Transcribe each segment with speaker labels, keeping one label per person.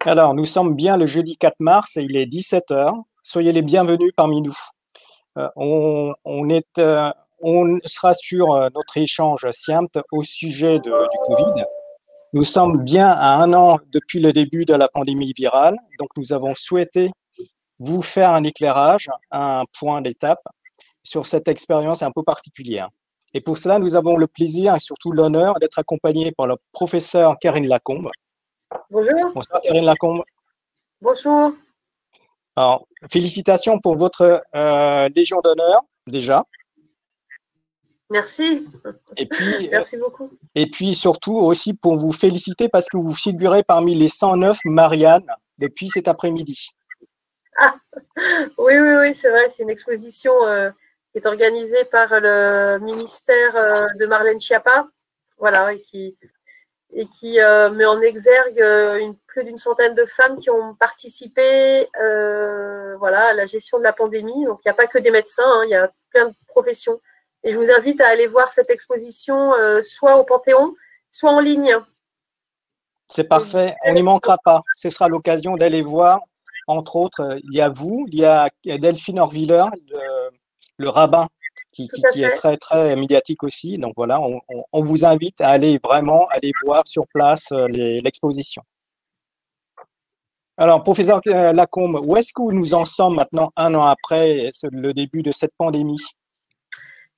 Speaker 1: Alors, nous sommes bien le jeudi 4 mars et il est 17 heures. Soyez les bienvenus parmi nous. Euh, on, on est, euh, on sera sur notre échange SIAMT au sujet du Covid. Nous sommes bien à un an depuis le début de la pandémie virale, donc nous avons souhaité vous faire un éclairage, un point d'étape sur cette expérience un peu particulière. Et pour cela, nous avons le plaisir et surtout l'honneur d'être accompagnés par le professeur Karine Lacombe.
Speaker 2: Bonjour.
Speaker 1: Bonsoir Karine Lacombe.
Speaker 2: Bonjour.
Speaker 1: Alors, félicitations pour votre Légion d'honneur, déjà.
Speaker 2: Merci.
Speaker 1: Et puis,
Speaker 2: Merci beaucoup.
Speaker 1: Et puis surtout aussi pour vous féliciter parce que vous figurez parmi les 109 Marianne depuis cet après-midi.
Speaker 2: Ah, oui, c'est vrai. C'est une exposition qui est organisée par le ministère de Marlène Schiappa, voilà, et qui met en exergue plus d'une centaine de femmes qui ont participé voilà, à la gestion de la pandémie. Donc, il n'y a pas que des médecins, hein, il y a plein de professions. Et je vous invite à aller voir cette exposition soit au Panthéon, soit en ligne.
Speaker 1: C'est parfait, on n'y manquera pas. Ce sera l'occasion d'aller voir, entre autres, il y a vous, il y a Delphine Orviller, le rabbin, qui est très, très médiatique aussi. Donc voilà, on vous invite à aller vraiment aller voir sur place l'exposition. Alors, professeur Lacombe, où est-ce que nous en sommes maintenant, un an après le début de cette pandémie?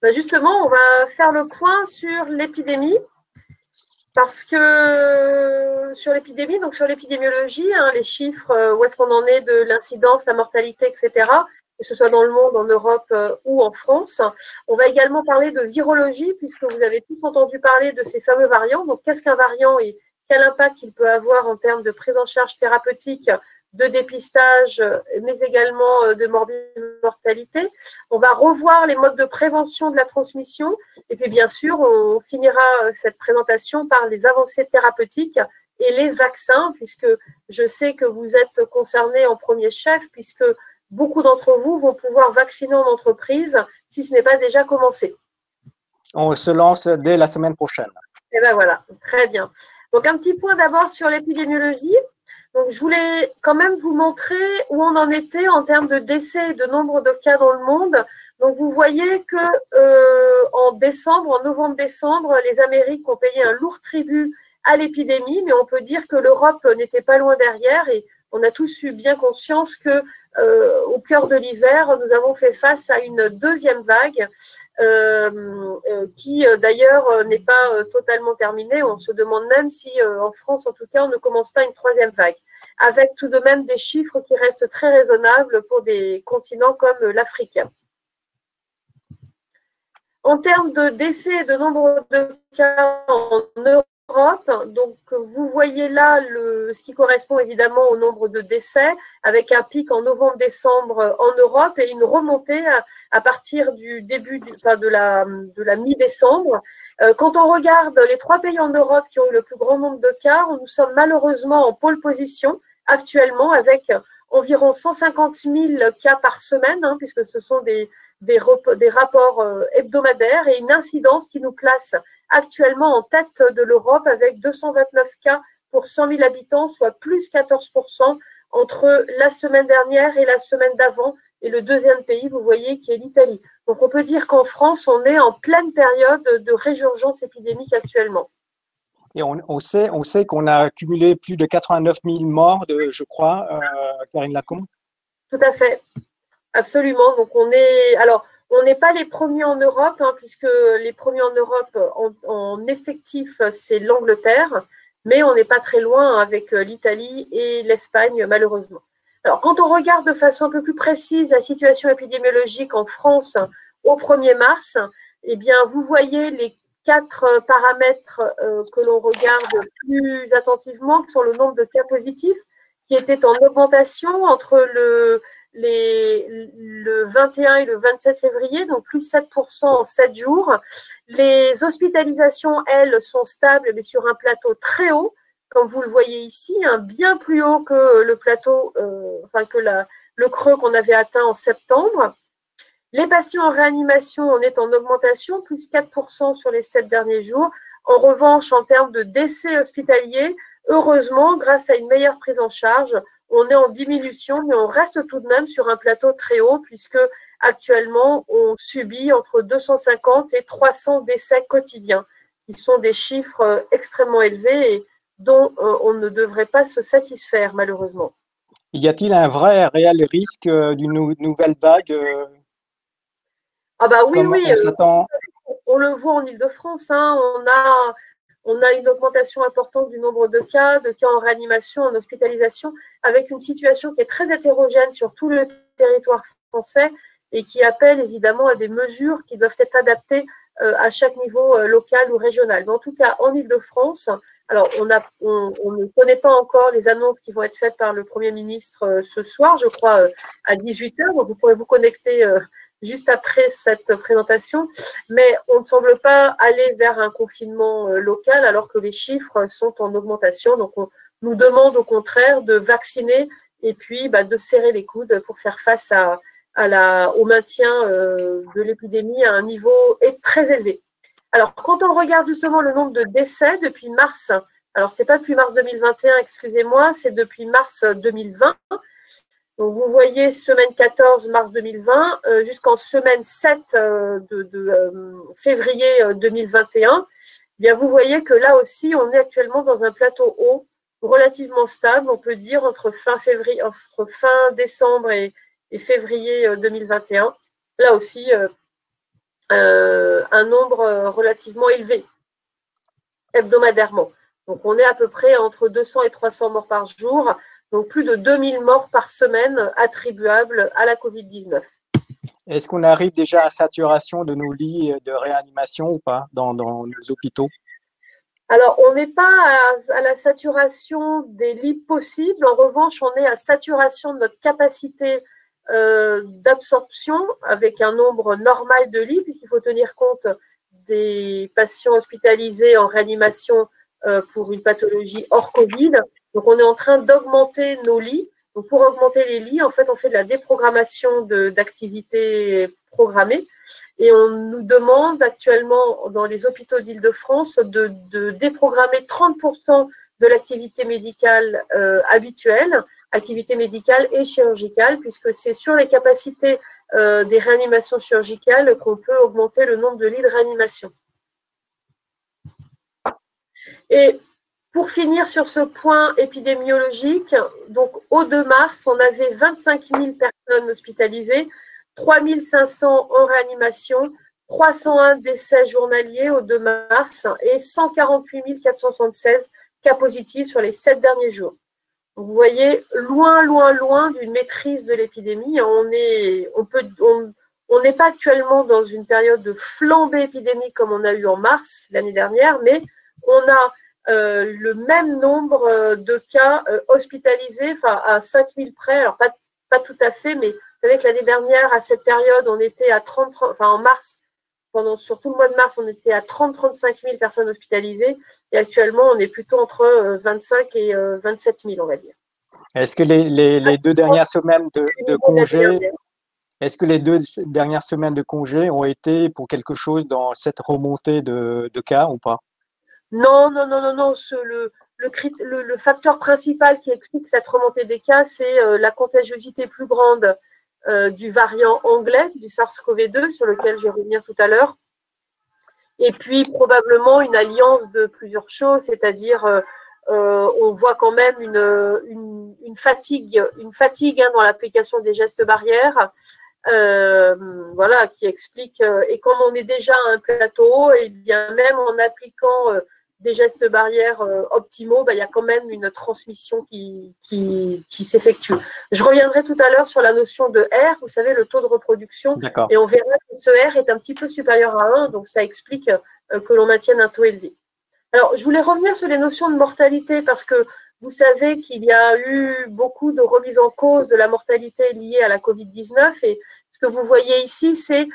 Speaker 2: Ben justement, on va faire le point sur l'épidémie, parce que sur l'épidémie, donc sur l'épidémiologie, hein, les chiffres, où est-ce qu'on en est de l'incidence, la mortalité, etc., que ce soit dans le monde, en Europe ou en France. On va également parler de virologie, puisque vous avez tous entendu parler de ces fameux variants. Donc, qu'est-ce qu'un variant et quel impact il peut avoir en termes de prise en charge thérapeutique, de dépistage, mais également de mortalité. On va revoir les modes de prévention de la transmission. Et puis, bien sûr, on finira cette présentation par les avancées thérapeutiques et les vaccins, puisque je sais que vous êtes concernés en premier chef, puisque beaucoup d'entre vous vont pouvoir vacciner en entreprise si ce n'est pas déjà commencé.
Speaker 1: On se lance dès la semaine prochaine.
Speaker 2: Et bien voilà, très bien. Donc, un petit point d'abord sur l'épidémiologie. Donc, je voulais quand même vous montrer où on en était en termes de décès et de nombre de cas dans le monde. Donc, vous voyez que en novembre-décembre, les Amériques ont payé un lourd tribut à l'épidémie, mais on peut dire que l'Europe n'était pas loin derrière et on a tous eu bien conscience que au cœur de l'hiver, nous avons fait face à une deuxième vague qui d'ailleurs n'est pas totalement terminée. On se demande même si en France, en tout cas, on ne commence pas une troisième vague, avec tout de même des chiffres qui restent très raisonnables pour des continents comme l'Afrique. En termes de décès et de nombre de cas en Europe, donc vous voyez là ce qui correspond évidemment au nombre de décès, avec un pic en novembre-décembre en Europe et une remontée à partir du début, de la mi-décembre. Quand on regarde les 3 pays en Europe qui ont eu le plus grand nombre de cas, nous sommes malheureusement en pole position actuellement avec environ 150 000 cas par semaine, hein, puisque ce sont des rapports hebdomadaires et une incidence qui nous place actuellement en tête de l'Europe avec 229 cas pour 100 000 habitants, soit plus 14% entre la semaine dernière et la semaine d'avant. Et le deuxième pays, vous voyez, qui est l'Italie. Donc, on peut dire qu'en France, on est en pleine période de résurgence épidémique actuellement.
Speaker 1: Et on sait qu'on a accumulé plus de 89 000 morts, je crois, Karine Lacombe.
Speaker 2: Tout à fait. Absolument. Donc, on n'est pas les premiers en Europe, hein, puisque les premiers en Europe en effectif, c'est l'Angleterre, mais on n'est pas très loin avec l'Italie et l'Espagne, malheureusement. Alors, quand on regarde de façon un peu plus précise la situation épidémiologique en France au 1er mars, eh bien, vous voyez les 4 paramètres que l'on regarde plus attentivement, qui sont le nombre de cas positifs, qui étaient en augmentation entre le 21 et le 27 février, donc plus 7% en 7 jours. Les hospitalisations, elles, sont stables, mais sur un plateau très haut, comme vous le voyez ici, hein, bien plus haut que le plateau, le creux qu'on avait atteint en septembre. Les patients en réanimation, on est en augmentation, plus 4% sur les 7 derniers jours. En revanche, en termes de décès hospitaliers, heureusement, grâce à une meilleure prise en charge, on est en diminution, mais on reste tout de même sur un plateau très haut, puisque actuellement, on subit entre 250 et 300 décès quotidiens, qui sont des chiffres extrêmement élevés et dont on ne devrait pas se satisfaire, malheureusement.
Speaker 1: Y a-t-il un vrai réel risque d'une nouvelle vague
Speaker 2: Ah bah oui,
Speaker 1: comme
Speaker 2: oui,
Speaker 1: on s'attend?
Speaker 2: on le voit en Île-de-France, hein, on a une augmentation importante du nombre de cas en réanimation, en hospitalisation, avec une situation qui est très hétérogène sur tout le territoire français et qui appelle évidemment à des mesures qui doivent être adaptées à chaque niveau local ou régional. Mais en tout cas, en Île-de-France, alors on ne connaît pas encore les annonces qui vont être faites par le Premier ministre ce soir, je crois, à 18h, donc vous pourrez vous connecter juste après cette présentation, mais on ne semble pas aller vers un confinement local alors que les chiffres sont en augmentation. Donc, on nous demande au contraire de vacciner et puis de serrer les coudes pour faire face au maintien de l'épidémie à un niveau très élevé. Alors, quand on regarde justement le nombre de décès depuis mars, alors ce n'est pas depuis mars 2021, excusez-moi, c'est depuis mars 2020. Donc, vous voyez, semaine 14 mars 2020 jusqu'en semaine 7 de février 2021, eh bien, vous voyez que là aussi, on est actuellement dans un plateau haut, relativement stable, on peut dire, entre fin décembre et février 2021. Là aussi, un nombre relativement élevé, hebdomadairement. Donc, on est à peu près entre 200 et 300 morts par jour. Donc, plus de 2000 morts par semaine attribuables à la Covid-19.
Speaker 1: Est-ce qu'on arrive déjà à saturation de nos lits de réanimation ou pas dans nos hôpitaux?
Speaker 2: Alors, on n'est pas à la saturation des lits possibles. En revanche, on est à saturation de notre capacité d'absorption avec un nombre normal de lits, puisqu'il faut tenir compte des patients hospitalisés en réanimation pour une pathologie hors Covid. Donc, on est en train d'augmenter nos lits. Donc, pour augmenter les lits, en fait, on fait de la déprogrammation d'activités programmées. Et on nous demande actuellement, dans les hôpitaux d'Île-de-France, de déprogrammer 30% de l'activité médicale habituelle, activité médicale et chirurgicale, puisque c'est sur les capacités des réanimations chirurgicales qu'on peut augmenter le nombre de lits de réanimation. Et pour finir sur ce point épidémiologique, donc au 2 mars, on avait 25 000 personnes hospitalisées, 3 500 en réanimation, 301 décès journaliers au 2 mars et 148 476 cas positifs sur les 7 derniers jours. Donc, vous voyez, loin d'une maîtrise de l'épidémie. On n'est pas actuellement dans une période de flambée épidémique comme on a eu en mars l'année dernière, mais on a le même nombre de cas hospitalisés, enfin à 5 000 près, alors pas tout à fait, mais vous savez que l'année dernière, à cette période, on était à 30, enfin en mars, sur tout le mois de mars, on était à 30-35 000 personnes hospitalisées, et actuellement, on est plutôt entre 25 et 27 000, on va dire.
Speaker 1: Est-ce que les 2 dernières semaines de congé, est-ce que les 2 dernières semaines de congé ont été pour quelque chose dans cette remontée de cas ou pas?
Speaker 2: Non. Le facteur principal qui explique cette remontée des cas, c'est la contagiosité plus grande du variant anglais, du SARS-CoV-2, sur lequel je vais revenir tout à l'heure. Et puis, probablement, une alliance de plusieurs choses, c'est-à-dire, on voit quand même une fatigue dans l'application des gestes barrières, voilà, qui explique, et comme on est déjà à un plateau, et bien même en appliquant des gestes barrières optimaux, il y a quand même une transmission qui s'effectue. Je reviendrai tout à l'heure sur la notion de R, vous savez, le taux de reproduction, et on verra que ce R est un petit peu supérieur à 1, donc ça explique que l'on maintienne un taux élevé. Alors, je voulais revenir sur les notions de mortalité, parce que vous savez qu'il y a eu beaucoup de remises en cause de la mortalité liée à la Covid-19, et ce que vous voyez ici, c'est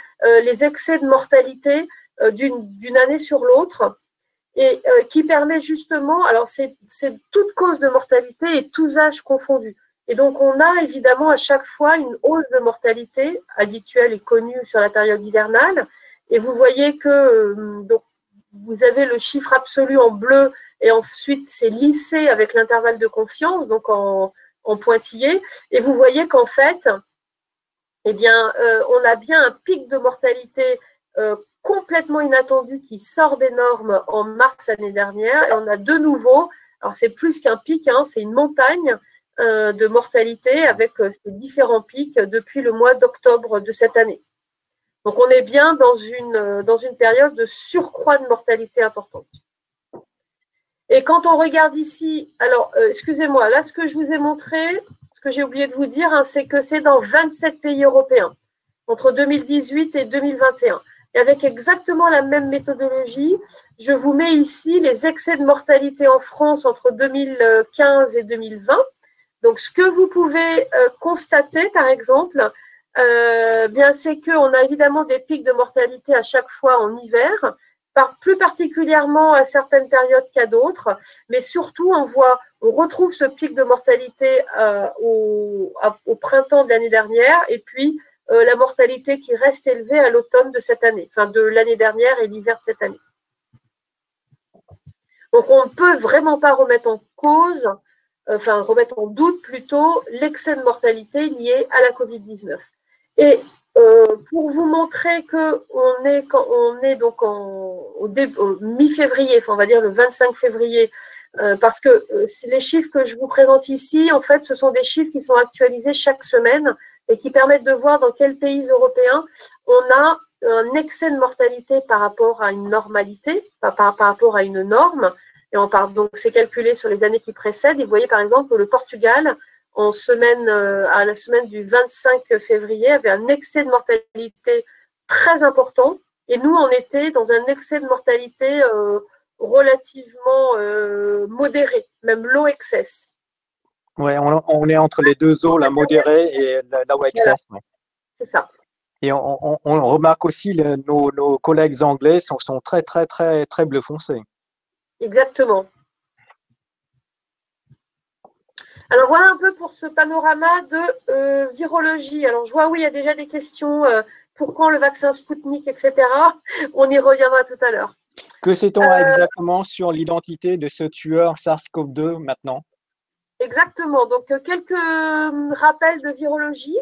Speaker 2: les excès de mortalité d'une année sur l'autre, et qui permet justement, alors c'est toute cause de mortalité et tous âges confondus. Et donc, on a évidemment à chaque fois une hausse de mortalité habituelle et connue sur la période hivernale. Et vous voyez que donc, vous avez le chiffre absolu en bleu et ensuite c'est lissé avec l'intervalle de confiance, donc en pointillé. Et vous voyez qu'en fait, eh bien, on a bien un pic de mortalité complètement inattendu qui sort des normes en mars l'année dernière. Et on a de nouveau, alors c'est plus qu'un pic, hein, c'est une montagne de mortalité avec ces différents pics depuis le mois d'octobre de cette année. Donc, on est bien dans une période de surcroît de mortalité importante. Et quand on regarde ici, alors, excusez-moi, là, ce que je vous ai montré, ce que j'ai oublié de vous dire, hein, c'est que c'est dans 27 pays européens, entre 2018 et 2021. Et avec exactement la même méthodologie, je vous mets ici les excès de mortalité en France entre 2015 et 2020. Donc, ce que vous pouvez constater, par exemple, bien, c'est qu'on a évidemment des pics de mortalité à chaque fois en hiver, plus particulièrement à certaines périodes qu'à d'autres, mais surtout on retrouve ce pic de mortalité au printemps de l'année dernière, et puis la mortalité qui reste élevée à l'automne de cette année, enfin de l'année dernière et l'hiver de cette année. Donc on ne peut vraiment pas remettre en cause, enfin remettre en doute plutôt l'excès de mortalité lié à la Covid-19. Et pour vous montrer qu'on est donc au mi-février, enfin on va dire le 25 février, parce que les chiffres que je vous présente ici, en fait, ce sont des chiffres qui sont actualisés chaque semaine et qui permettent de voir dans quels pays européens on a un excès de mortalité par rapport à une normalité, par rapport à une norme. Et donc c'est calculé sur les années qui précèdent. Et vous voyez par exemple que le Portugal, à la semaine du 25 février, avait un excès de mortalité très important. Et nous, on était dans un excès de mortalité relativement modéré, même low excess.
Speaker 1: Oui, on est entre les deux eaux, la modérée et la low excess.
Speaker 2: Voilà. Ouais. C'est ça.
Speaker 1: Et on remarque aussi nos collègues anglais sont très, très, très, très bleu foncé.
Speaker 2: Exactement. Alors, voilà un peu pour ce panorama de virologie. Alors, je vois, oui, il y a déjà des questions. Pour quand le vaccin Sputnik, etc. On y reviendra tout à l'heure.
Speaker 1: Que sait-on exactement sur l'identité de ce tueur SARS-CoV-2 maintenant?
Speaker 2: Exactement. Donc, quelques rappels de virologie.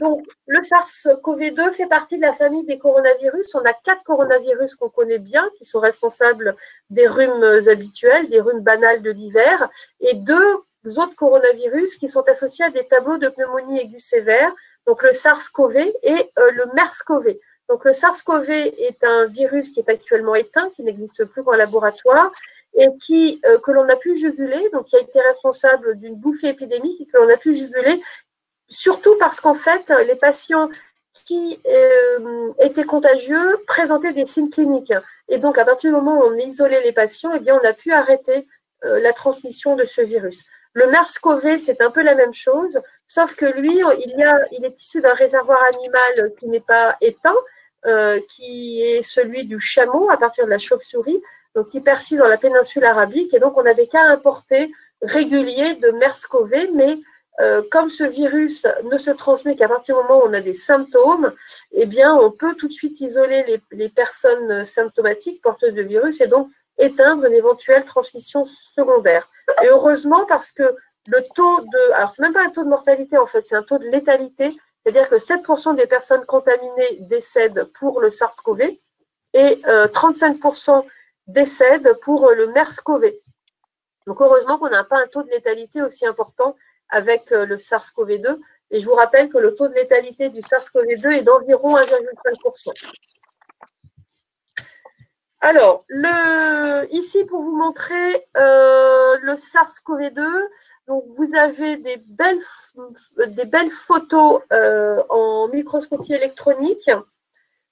Speaker 2: Donc, le SARS-CoV-2 fait partie de la famille des coronavirus. On a 4 coronavirus qu'on connaît bien, qui sont responsables des rhumes habituels, des rhumes banals de l'hiver, et 2 autres coronavirus qui sont associés à des tableaux de pneumonie aiguë sévère, donc le SARS-CoV et le MERS-CoV. Donc, le SARS-CoV est un virus qui est actuellement éteint, qui n'existe plus qu'en laboratoire, et que l'on a pu juguler, donc qui a été responsable d'une bouffée épidémique et que l'on a pu juguler, surtout parce qu'en fait, les patients qui étaient contagieux présentaient des signes cliniques. Et donc, à partir du moment où on isolait les patients, eh bien, on a pu arrêter la transmission de ce virus. Le MERS-CoV, c'est un peu la même chose, sauf que lui, il est issu d'un réservoir animal qui n'est pas éteint, qui est celui du chameau à partir de la chauve-souris, donc qui persiste dans la péninsule arabique. Et donc, on a des cas importés réguliers de MERS-CoV, mais comme ce virus ne se transmet qu'à partir du moment où on a des symptômes, eh bien, on peut tout de suite isoler les personnes symptomatiques porteuses de virus et donc éteindre une éventuelle transmission secondaire. Et heureusement, parce que le taux alors c'est même pas un taux de mortalité en fait, c'est un taux de létalité, c'est-à-dire que 7% des personnes contaminées décèdent pour le SARS-CoV et 35% décèdent pour le MERS-CoV. Donc heureusement qu'on n'a pas un taux de létalité aussi important avec le SARS-CoV-2. Et je vous rappelle que le taux de létalité du SARS-CoV-2 est d'environ 1,5%. Alors, ici, pour vous montrer le SARS-CoV-2, donc vous avez des belles photos en microscopie électronique,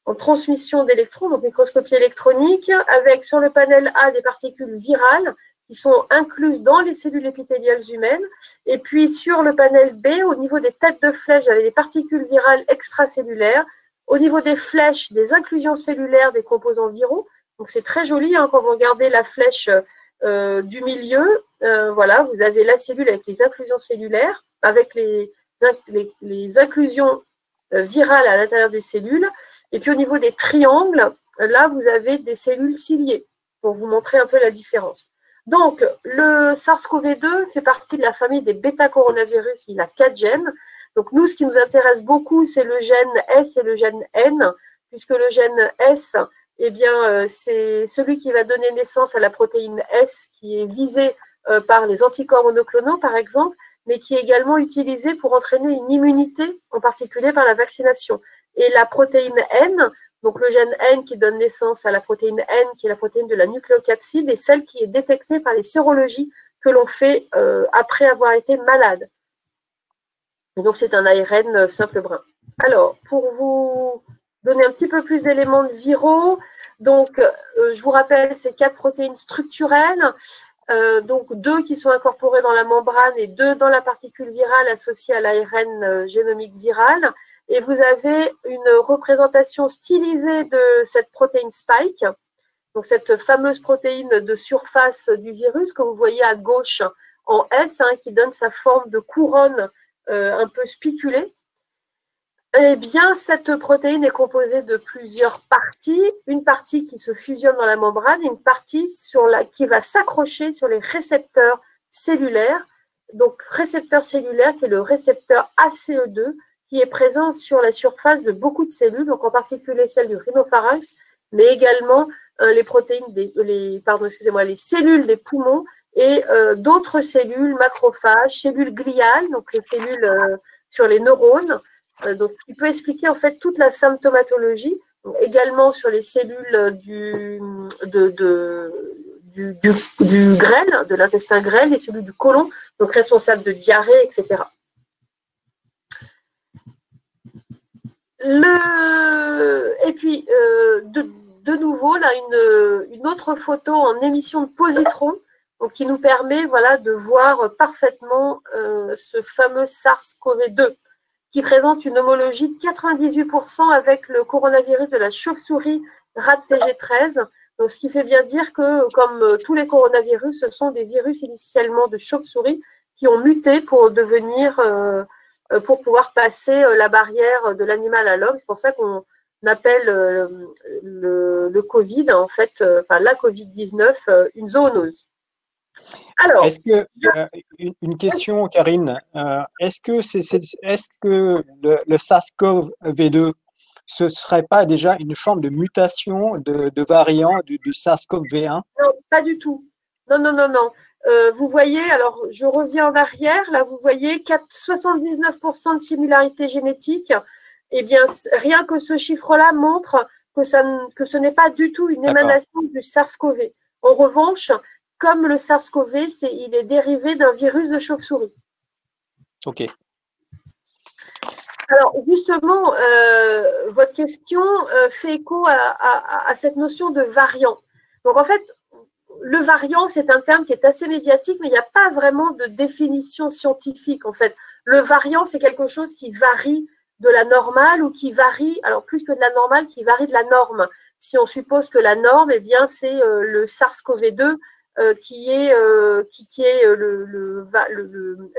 Speaker 2: en transmission d'électrons, donc microscopie électronique, avec sur le panel A des particules virales qui sont incluses dans les cellules épithéliales humaines. Et puis sur le panel B, au niveau des têtes de flèches, j'avais des particules virales extracellulaires. Au niveau des flèches, des inclusions cellulaires des composants viraux. Donc c'est très joli hein, quand vous regardez la flèche du milieu. Voilà, vous avez la cellule avec les inclusions cellulaires, avec les inclusions virales à l'intérieur des cellules. Et puis au niveau des triangles, là, vous avez des cellules ciliées, pour vous montrer un peu la différence. Donc, le SARS-CoV-2 fait partie de la famille des bêta-coronavirus. Il a 4 gènes. Donc, nous, ce qui nous intéresse beaucoup, c'est le gène S et le gène N, puisque le gène S, eh bien, c'est celui qui va donner naissance à la protéine S, qui est visée par les anticorps monoclonaux, par exemple, mais qui est également utilisée pour entraîner une immunité, en particulier par la vaccination. Et la protéine N, donc le gène N qui donne naissance à la protéine N, qui est la protéine de la nucléocapside, est celle qui est détectée par les sérologies que l'on fait après avoir été malade. Et donc, c'est un ARN simple brun. Alors, pour vous donner un petit peu plus d'éléments viraux, donc, je vous rappelle ces 4 protéines structurelles, donc 2 qui sont incorporées dans la membrane et 2 dans la particule virale associée à l'ARN génomique viral. Et vous avez une représentation stylisée de cette protéine spike, donc cette fameuse protéine de surface du virus que vous voyez à gauche en S, qui donne sa forme de couronne un peu spiculée. Eh bien, cette protéine est composée de plusieurs parties. Une partie qui se fusionne dans la membrane et une partie qui va s'accrocher sur les récepteurs cellulaires. Donc, récepteur cellulaire qui est le récepteur ACE2 qui est présent sur la surface de beaucoup de cellules, donc en particulier celles du rhinopharynx, mais également les cellules des poumons et d'autres cellules macrophages, cellules gliales, donc les cellules sur les neurones, donc qui peut expliquer en fait toute la symptomatologie, donc, également sur les cellules du grêle, de l'intestin grêle, les cellules du côlon, donc responsables de diarrhée, etc. Et puis, de nouveau, là, une autre photo en émission de positron, donc, qui nous permet de voir parfaitement ce fameux SARS-CoV-2 qui présente une homologie de 98% avec le coronavirus de la chauve-souris RAT-TG13. Donc, ce qui fait bien dire que, comme tous les coronavirus, ce sont des virus initialement de chauve-souris qui ont muté pour pour pouvoir passer la barrière de l'animal à l'homme. C'est pour ça qu'on appelle le Covid, en fait, la Covid-19, une zoonose.
Speaker 1: Alors, une question, Karine, est-ce que le SARS-CoV-2, ce ne serait pas déjà une forme de mutation de variant du SARS-CoV-1?
Speaker 2: Non, pas du tout. Non. Vous voyez, alors je reviens en arrière, là vous voyez 79% de similarité génétique. Eh bien, rien que ce chiffre-là montre que ce n'est pas du tout une émanation du SARS-CoV. En revanche, comme le SARS-CoV, il est dérivé d'un virus de chauve-souris.
Speaker 1: Ok.
Speaker 2: Alors, justement, votre question fait écho à cette notion de variant. Donc, en fait, le variant, c'est un terme qui est assez médiatique, mais il n'y a pas vraiment de définition scientifique, en fait. Le variant, c'est quelque chose qui varie de la normale ou qui varie, alors plus que de la normale, qui varie de la norme. Si on suppose que la norme, eh bien, c'est le SARS-CoV-2 qui est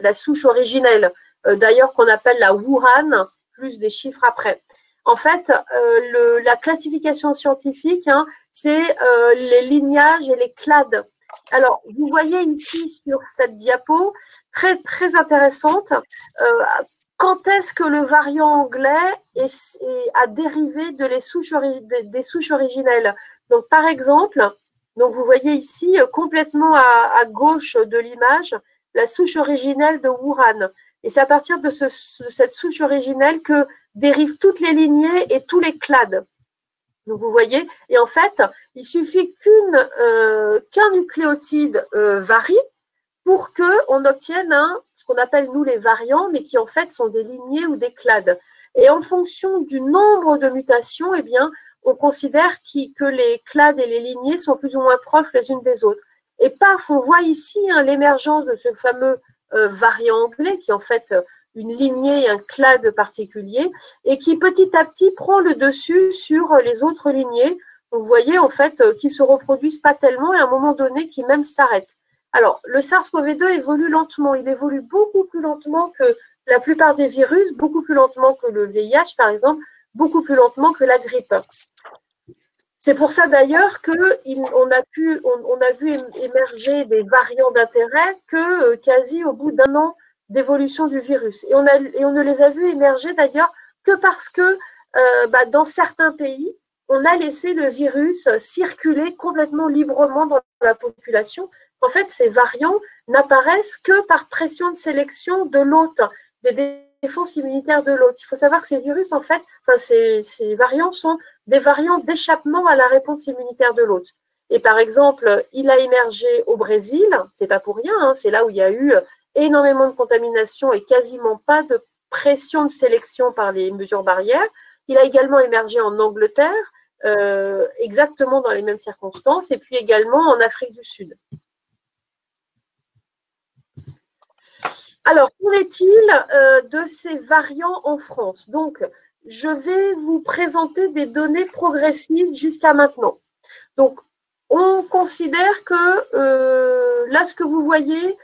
Speaker 2: la souche originelle, d'ailleurs qu'on appelle la Wuhan, plus des chiffres après. En fait, la classification scientifique, c'est les lignages et les clades. Alors, vous voyez ici sur cette diapo, très, très intéressante, quand est-ce que le variant anglais a dérivé des souches originelles. Donc, par exemple, donc vous voyez ici, complètement à gauche de l'image, la souche originelle de Wuhan. Et c'est à partir de cette souche originelle que dérivent toutes les lignées et tous les clades. Donc vous voyez, et en fait, il suffit qu'un nucléotide varie pour qu'on obtienne ce qu'on appelle nous les variants, mais qui en fait sont des lignées ou des clades. Et en fonction du nombre de mutations, eh bien, on considère que les clades et les lignées sont plus ou moins proches les unes des autres. Et paf, on voit ici l'émergence de ce fameux variant anglais, qui est en fait une lignée et un clade particulier, et qui petit à petit prend le dessus sur les autres lignées. Vous voyez en fait qui ne se reproduisent pas tellement et à un moment donné qui même s'arrêtent. Alors, le SARS-CoV-2 évolue lentement. Il évolue beaucoup plus lentement que la plupart des virus, beaucoup plus lentement que le VIH, par exemple, beaucoup plus lentement que la grippe. C'est pour ça d'ailleurs qu'on a vu émerger des variants d'intérêt que quasi au bout d'un an d'évolution du virus. Et on ne les a vus émerger d'ailleurs que parce que dans certains pays, on a laissé le virus circuler complètement librement dans la population. En fait, ces variants n'apparaissent que par pression de sélection de l'hôte, des défenses immunitaires de l'hôte. Il faut savoir que ces virus, en fait, ces variants sont des variants d'échappement à la réponse immunitaire de l'hôte. Et par exemple, il a émergé au Brésil, c'est pas pour rien, hein, c'est là où il y a eu énormément de contamination et quasiment pas de pression de sélection par les mesures barrières. Il a également émergé en Angleterre, exactement dans les mêmes circonstances, et puis également en Afrique du Sud. Alors, qu'en est-il de ces variants en France? Donc, je vais vous présenter des données progressives jusqu'à maintenant. Donc, on considère que, là, ce que vous voyez,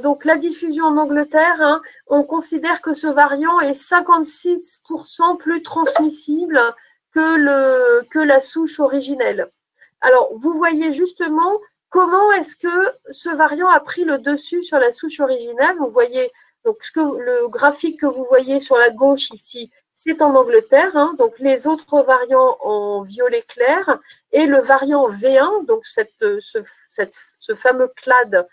Speaker 2: donc la diffusion en Angleterre, hein, on considère que ce variant est 56% plus transmissible que la souche originelle. Alors, vous voyez justement comment est-ce que ce variant a pris le dessus sur la souche originelle. Vous voyez, donc le graphique que vous voyez sur la gauche ici, c'est en Angleterre, hein, donc les autres variants en violet clair, et le variant V1, donc ce fameux clade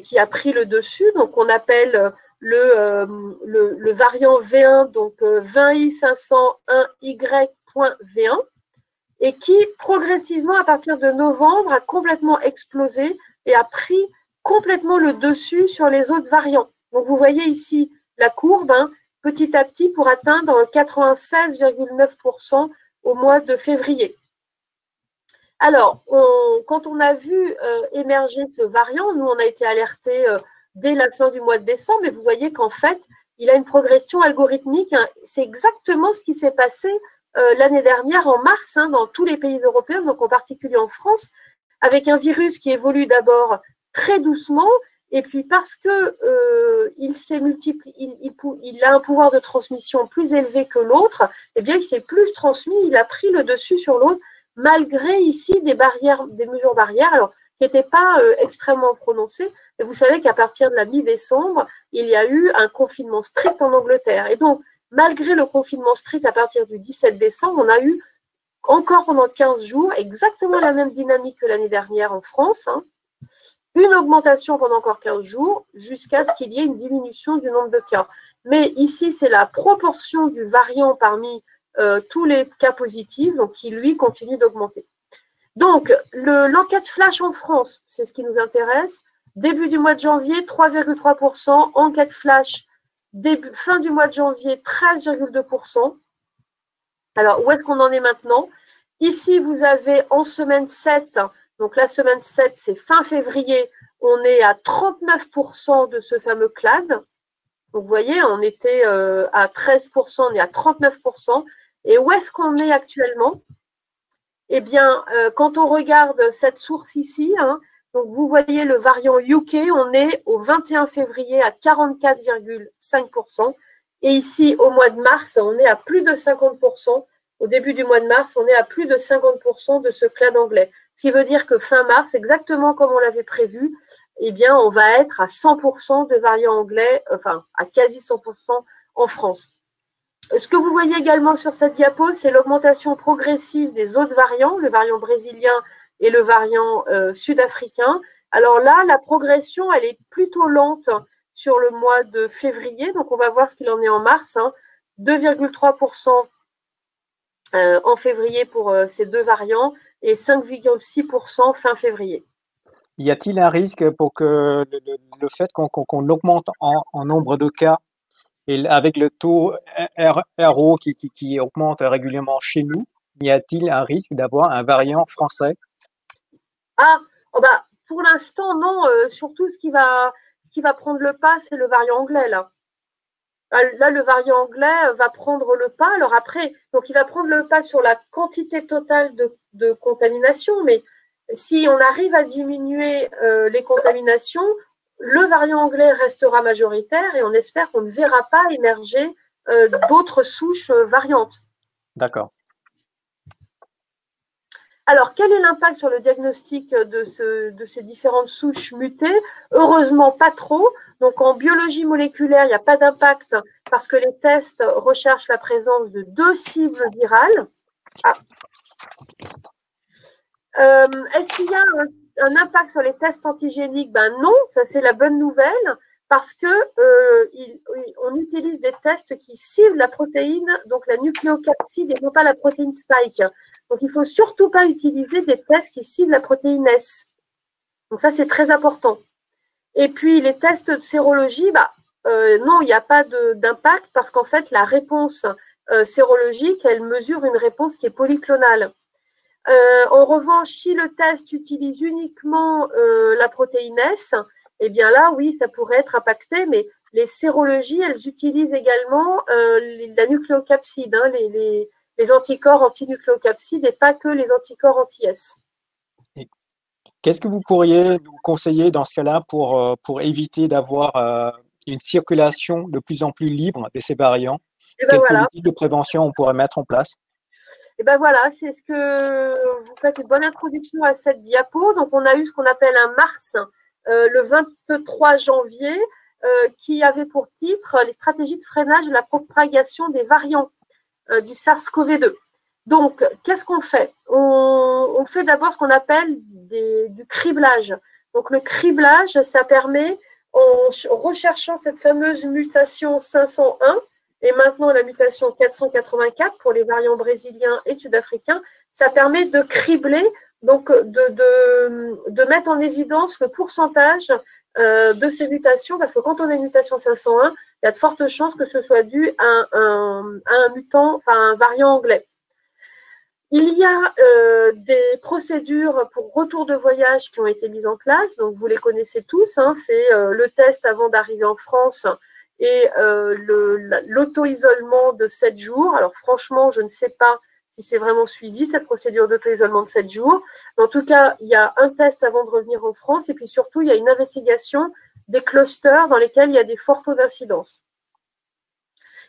Speaker 2: qui a pris le dessus, donc on appelle le variant V1, donc 20i501y.V1, et qui progressivement, à partir de novembre, a complètement explosé et a pris complètement le dessus sur les autres variants. Donc vous voyez ici la courbe, hein, petit à petit pour atteindre 96,9% au mois de février. Alors, quand on a vu émerger ce variant, nous, on a été alertés dès la fin du mois de décembre, et vous voyez qu'en fait, il a une progression algorithmique. Hein. C'est exactement ce qui s'est passé l'année dernière, en mars, hein, dans tous les pays européens, donc en particulier en France, avec un virus qui évolue d'abord très doucement, et puis parce que il s'est multiplié, il a un pouvoir de transmission plus élevé que l'autre, eh bien, il s'est plus transmis, il a pris le dessus sur l'autre, malgré ici des mesures barrières, alors qui n'étaient pas extrêmement prononcées. Et vous savez qu'à partir de la mi-décembre, il y a eu un confinement strict en Angleterre. Et donc, malgré le confinement strict à partir du 17 décembre, on a eu encore pendant 15 jours exactement la même dynamique que l'année dernière en France, hein, une augmentation pendant encore 15 jours jusqu'à ce qu'il y ait une diminution du nombre de cas. Mais ici, c'est la proportion du variant parmi tous les cas positifs, donc qui, lui, continue d'augmenter. Donc, l'enquête flash en France, c'est ce qui nous intéresse. Début du mois de janvier, 3,3%. Enquête flash, fin du mois de janvier, 13,2%. Alors, où est-ce qu'on en est maintenant? Ici, vous avez en semaine 7, donc la semaine 7, c'est fin février, on est à 39% de ce fameux clade. Donc, vous voyez, on était à 13%, on est à 39%. Et où est-ce qu'on est actuellement? Eh bien, quand on regarde cette source ici, hein, donc vous voyez le variant UK, on est au 21 février à 44,5%. Et ici, au mois de mars, on est à plus de 50%. Au début du mois de mars, on est à plus de 50% de ce clade anglais. Ce qui veut dire que fin mars, exactement comme on l'avait prévu, eh bien, on va être à 100% de variants anglais, enfin, à quasi 100% en France. Ce que vous voyez également sur cette diapo, c'est l'augmentation progressive des autres variants, le variant brésilien et le variant sud-africain. Alors là, la progression, elle est plutôt lente sur le mois de février. Donc, on va voir ce qu'il en est en mars. Hein. 2,3% en février pour ces deux variants et 5,6% fin février.
Speaker 1: Y a-t-il un risque pour que le fait qu'on augmente en nombre de cas et avec le taux RO qui augmente régulièrement chez nous, y a-t-il un risque d'avoir un variant français?
Speaker 2: Pour l'instant, non. Surtout, ce qui va prendre le pas, c'est le variant anglais, là. Là, le variant anglais va prendre le pas. Alors après, donc il va prendre le pas sur la quantité totale de contamination, mais si on arrive à diminuer les contaminations, le variant anglais restera majoritaire et on espère qu'on ne verra pas émerger d'autres souches variantes.
Speaker 1: D'accord.
Speaker 2: Alors, quel est l'impact sur le diagnostic de ces différentes souches mutées? Heureusement, pas trop. Donc, en biologie moléculaire, il n'y a pas d'impact parce que les tests recherchent la présence de 2 cibles virales. Est-ce qu'il y a un impact sur les tests antigéniques? Ben non, ça c'est la bonne nouvelle, parce que on utilise des tests qui ciblent la protéine, donc la nucléocapside, et non pas la protéine spike. Donc il ne faut surtout pas utiliser des tests qui ciblent la protéine S. Donc ça c'est très important. Et puis les tests de sérologie, non, il n'y a pas d'impact, parce qu'en fait la réponse sérologique, elle mesure une réponse qui est polyclonale. En revanche, si le test utilise uniquement la protéine S, eh bien là, oui, ça pourrait être impacté, mais les sérologies, elles utilisent également la nucléocapside, hein, les anticorps antinucléocapside et pas que les anticorps anti-S.
Speaker 1: Qu'est-ce que vous pourriez nous conseiller dans ce cas-là pour éviter d'avoir une circulation de plus en plus libre de ces variants? Quelle politique de prévention on pourrait mettre en place?
Speaker 2: Et ben voilà, c'est ce que vous faites une bonne introduction à cette diapo. Donc, on a eu ce qu'on appelle un mars le 23 janvier qui avait pour titre les stratégies de freinage de la propagation des variants du SARS-CoV-2. Donc, qu'est-ce qu'on fait? On fait d'abord ce qu'on appelle du criblage. Donc, le criblage, ça permet, en recherchant cette fameuse mutation 501, et maintenant la mutation 484 pour les variants brésiliens et sud-africains, ça permet de cribler, donc de mettre en évidence le pourcentage de ces mutations, parce que quand on a une mutation 501, il y a de fortes chances que ce soit dû à un mutant, enfin un variant anglais. Il y a des procédures pour retour de voyage qui ont été mises en place, donc vous les connaissez tous, hein, c'est le test avant d'arriver en France et l'auto-isolement de 7 jours. Alors franchement, je ne sais pas si c'est vraiment suivi, cette procédure d'auto-isolement de 7 jours. En tout cas, il y a un test avant de revenir en France et puis surtout, il y a une investigation des clusters dans lesquels il y a des forts taux d'incidence.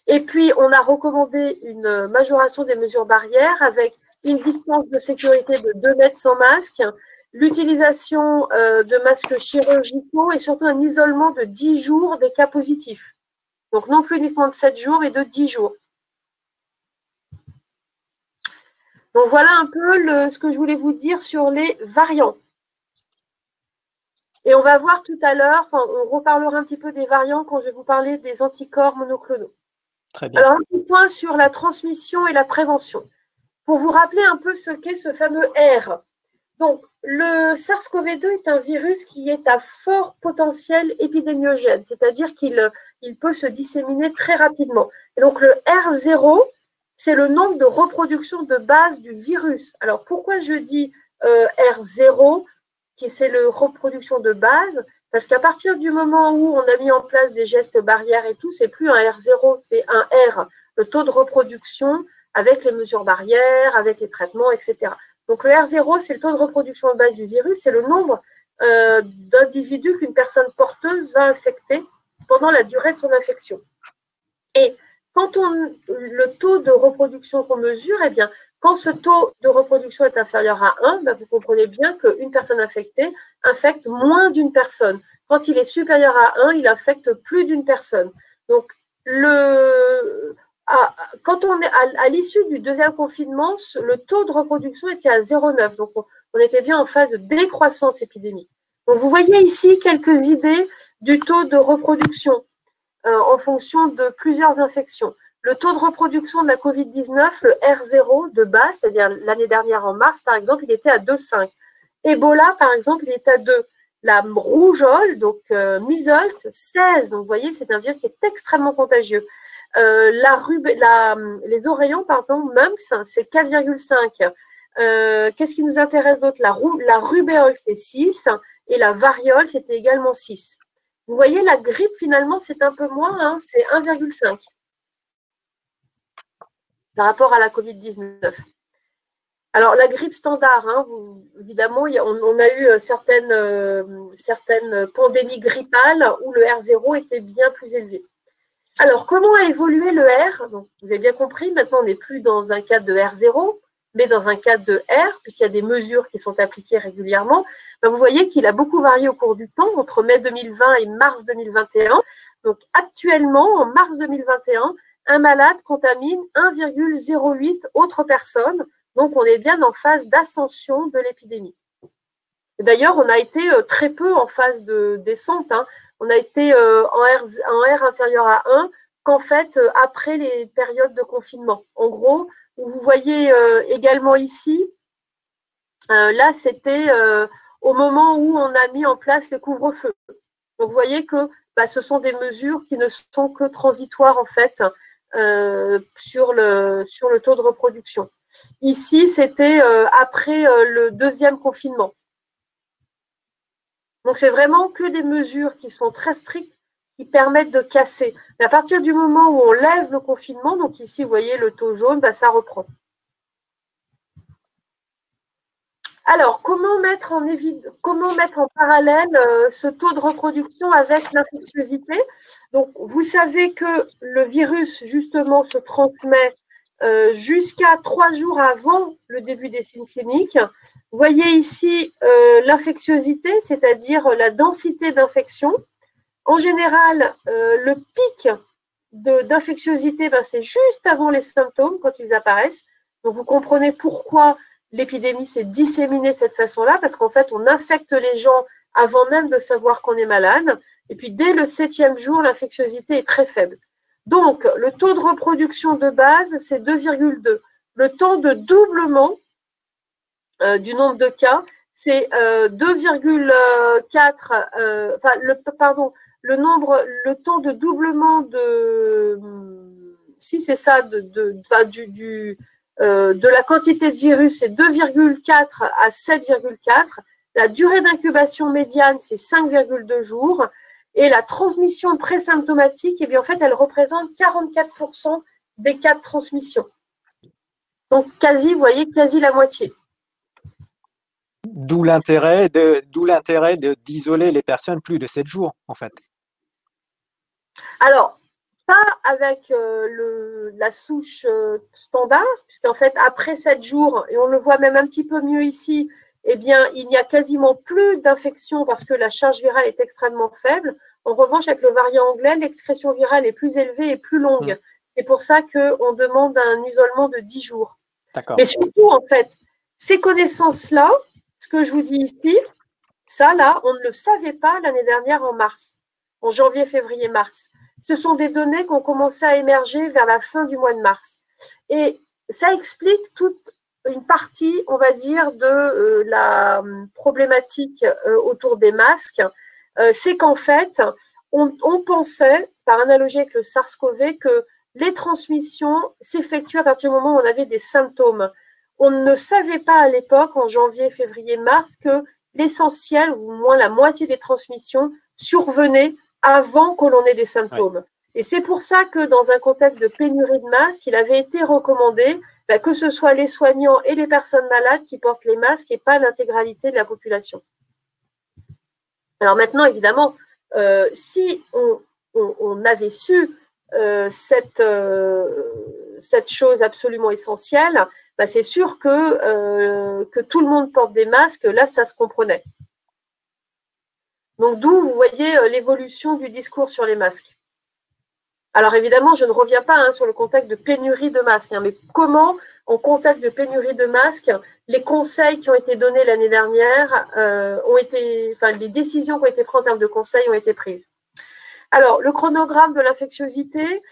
Speaker 2: Et puis, on a recommandé une majoration des mesures barrières avec une distance de sécurité de 2 mètres sans masque, l'utilisation de masques chirurgicaux et surtout un isolement de 10 jours des cas positifs. Donc, non plus uniquement de 7 jours et de 10 jours. Donc, voilà un peu ce que je voulais vous dire sur les variants. Et on va voir tout à l'heure, on reparlera un petit peu des variants quand je vais vous parler des anticorps monoclonaux.
Speaker 1: Très bien.
Speaker 2: Alors, un petit point sur la transmission et la prévention. Pour vous rappeler un peu ce qu'est ce fameux R. Donc, le SARS-CoV-2 est un virus qui est à fort potentiel épidémiogène, c'est-à-dire qu'il peut se disséminer très rapidement. Et donc, le R0, c'est le nombre de reproductions de base du virus. Alors, pourquoi je dis R0, qui c'est la reproduction de base? Parce qu'à partir du moment où on a mis en place des gestes barrières et tout, c'est plus un R0, c'est un R, le taux de reproduction avec les mesures barrières, avec les traitements, etc. Donc, le R0, c'est le taux de reproduction de base du virus, c'est le nombre d'individus qu'une personne porteuse va infecter pendant la durée de son infection. Et quand le taux de reproduction qu'on mesure, eh bien, quand ce taux de reproduction est inférieur à 1, ben vous comprenez bien qu'une personne infectée infecte moins d'une personne. Quand il est supérieur à 1, il infecte plus d'une personne. Donc, quand on est à l'issue du deuxième confinement, le taux de reproduction était à 0,9. Donc, on était bien en phase de décroissance épidémique. Donc, vous voyez ici quelques idées du taux de reproduction en fonction de plusieurs infections. Le taux de reproduction de la Covid-19, le R0 de base, c'est-à-dire l'année dernière en mars, par exemple, il était à 2,5. Ebola, par exemple, il est à 2. La rougeole, donc measles, 16. Donc, vous voyez, c'est un virus qui est extrêmement contagieux. Les oreillons, pardon, mumps, c'est 4,5. Qu'est-ce qui nous intéresse d'autre? La rubéole, c'est 6. Et la variole, c'était également 6. Vous voyez, la grippe, finalement, c'est un peu moins, hein, c'est 1,5 par rapport à la Covid-19. Alors, la grippe standard, hein, évidemment, on a eu certaines pandémies grippales où le R0 était bien plus élevé. Alors, comment a évolué le R? Donc, vous avez bien compris, maintenant, on n'est plus dans un cadre de R0, mais dans un cadre de R, puisqu'il y a des mesures qui sont appliquées régulièrement, ben vous voyez qu'il a beaucoup varié au cours du temps, entre mai 2020 et mars 2021. Donc actuellement, en mars 2021, un malade contamine 1,08 autres personnes. Donc on est bien en phase d'ascension de l'épidémie. D'ailleurs, on a été très peu en phase de descente. Hein. On a été en R inférieur à 1 qu'en fait, après les périodes de confinement. En gros, vous voyez également ici, là, c'était au moment où on a mis en place le couvre-feu. Donc, vous voyez que ce sont des mesures qui ne sont que transitoires, en fait, sur le taux de reproduction. Ici, c'était après le deuxième confinement. Donc, c'est vraiment que des mesures qui sont très strictes qui permettent de casser. Mais à partir du moment où on lève le confinement, donc ici, vous voyez le taux jaune, ça reprend. Alors, comment mettre en parallèle ce taux de reproduction avec l'infectiosité? Donc, vous savez que le virus, justement, se transmet jusqu'à 3 jours avant le début des signes cliniques. Vous voyez ici l'infectiosité, c'est-à-dire la densité d'infection. En général, le pic d'infectiosité, c'est juste avant les symptômes, quand ils apparaissent. Donc, vous comprenez pourquoi l'épidémie s'est disséminée de cette façon-là, parce qu'en fait, on infecte les gens avant même de savoir qu'on est malade. Et puis, dès le 7e jour, l'infectiosité est très faible. Donc, le taux de reproduction de base, c'est 2,2. Le temps de doublement du nombre de cas, c'est 2,4. Le temps de doublement de, si c'est ça, de la quantité de virus, c'est 2,4 à 7,4. La durée d'incubation médiane, c'est 5,2 jours. Et la transmission présymptomatique, en fait, elle représente 44% des cas de transmission. Donc, vous voyez, quasi la moitié.
Speaker 1: D'où l'intérêt d'isoler les personnes plus de 7 jours, en fait.
Speaker 2: Alors, pas avec la souche standard, puisqu'en fait, après 7 jours, et on le voit même un petit peu mieux ici, il n'y a quasiment plus d'infection parce que la charge virale est extrêmement faible. En revanche, avec le variant anglais, l'excrétion virale est plus élevée et plus longue. C'est pour ça qu'on demande un isolement de 10 jours. Mais surtout, en fait, ces connaissances-là, ce que je vous dis ici, ça, là, on ne le savait pas l'année dernière en mars, en janvier, février, mars. Ce sont des données qui ont commencé à émerger vers la fin du mois de mars. Et ça explique toute une partie, on va dire, de la problématique autour des masques. C'est qu'en fait, on pensait, par analogie avec le SARS-CoV, que les transmissions s'effectuaient à partir du moment où on avait des symptômes. On ne savait pas à l'époque, en janvier, février, mars, que l'essentiel, ou au moins la moitié des transmissions, survenaient avant que l'on ait des symptômes. Ouais. Et c'est pour ça que dans un contexte de pénurie de masques, il avait été recommandé que ce soit les soignants et les personnes malades qui portent les masques et pas l'intégralité de la population. Alors maintenant, évidemment, si on avait su cette chose absolument essentielle, c'est sûr que tout le monde porte des masques, là, ça se comprenait. Donc, d'où vous voyez l'évolution du discours sur les masques. Alors, évidemment, je ne reviens pas sur le contexte de pénurie de masques, mais comment, en contexte de pénurie de masques, les conseils qui ont été donnés l'année dernière les décisions qui ont été prises en termes de conseils ont été prises. Alors, le chronogramme de l'infectiosité,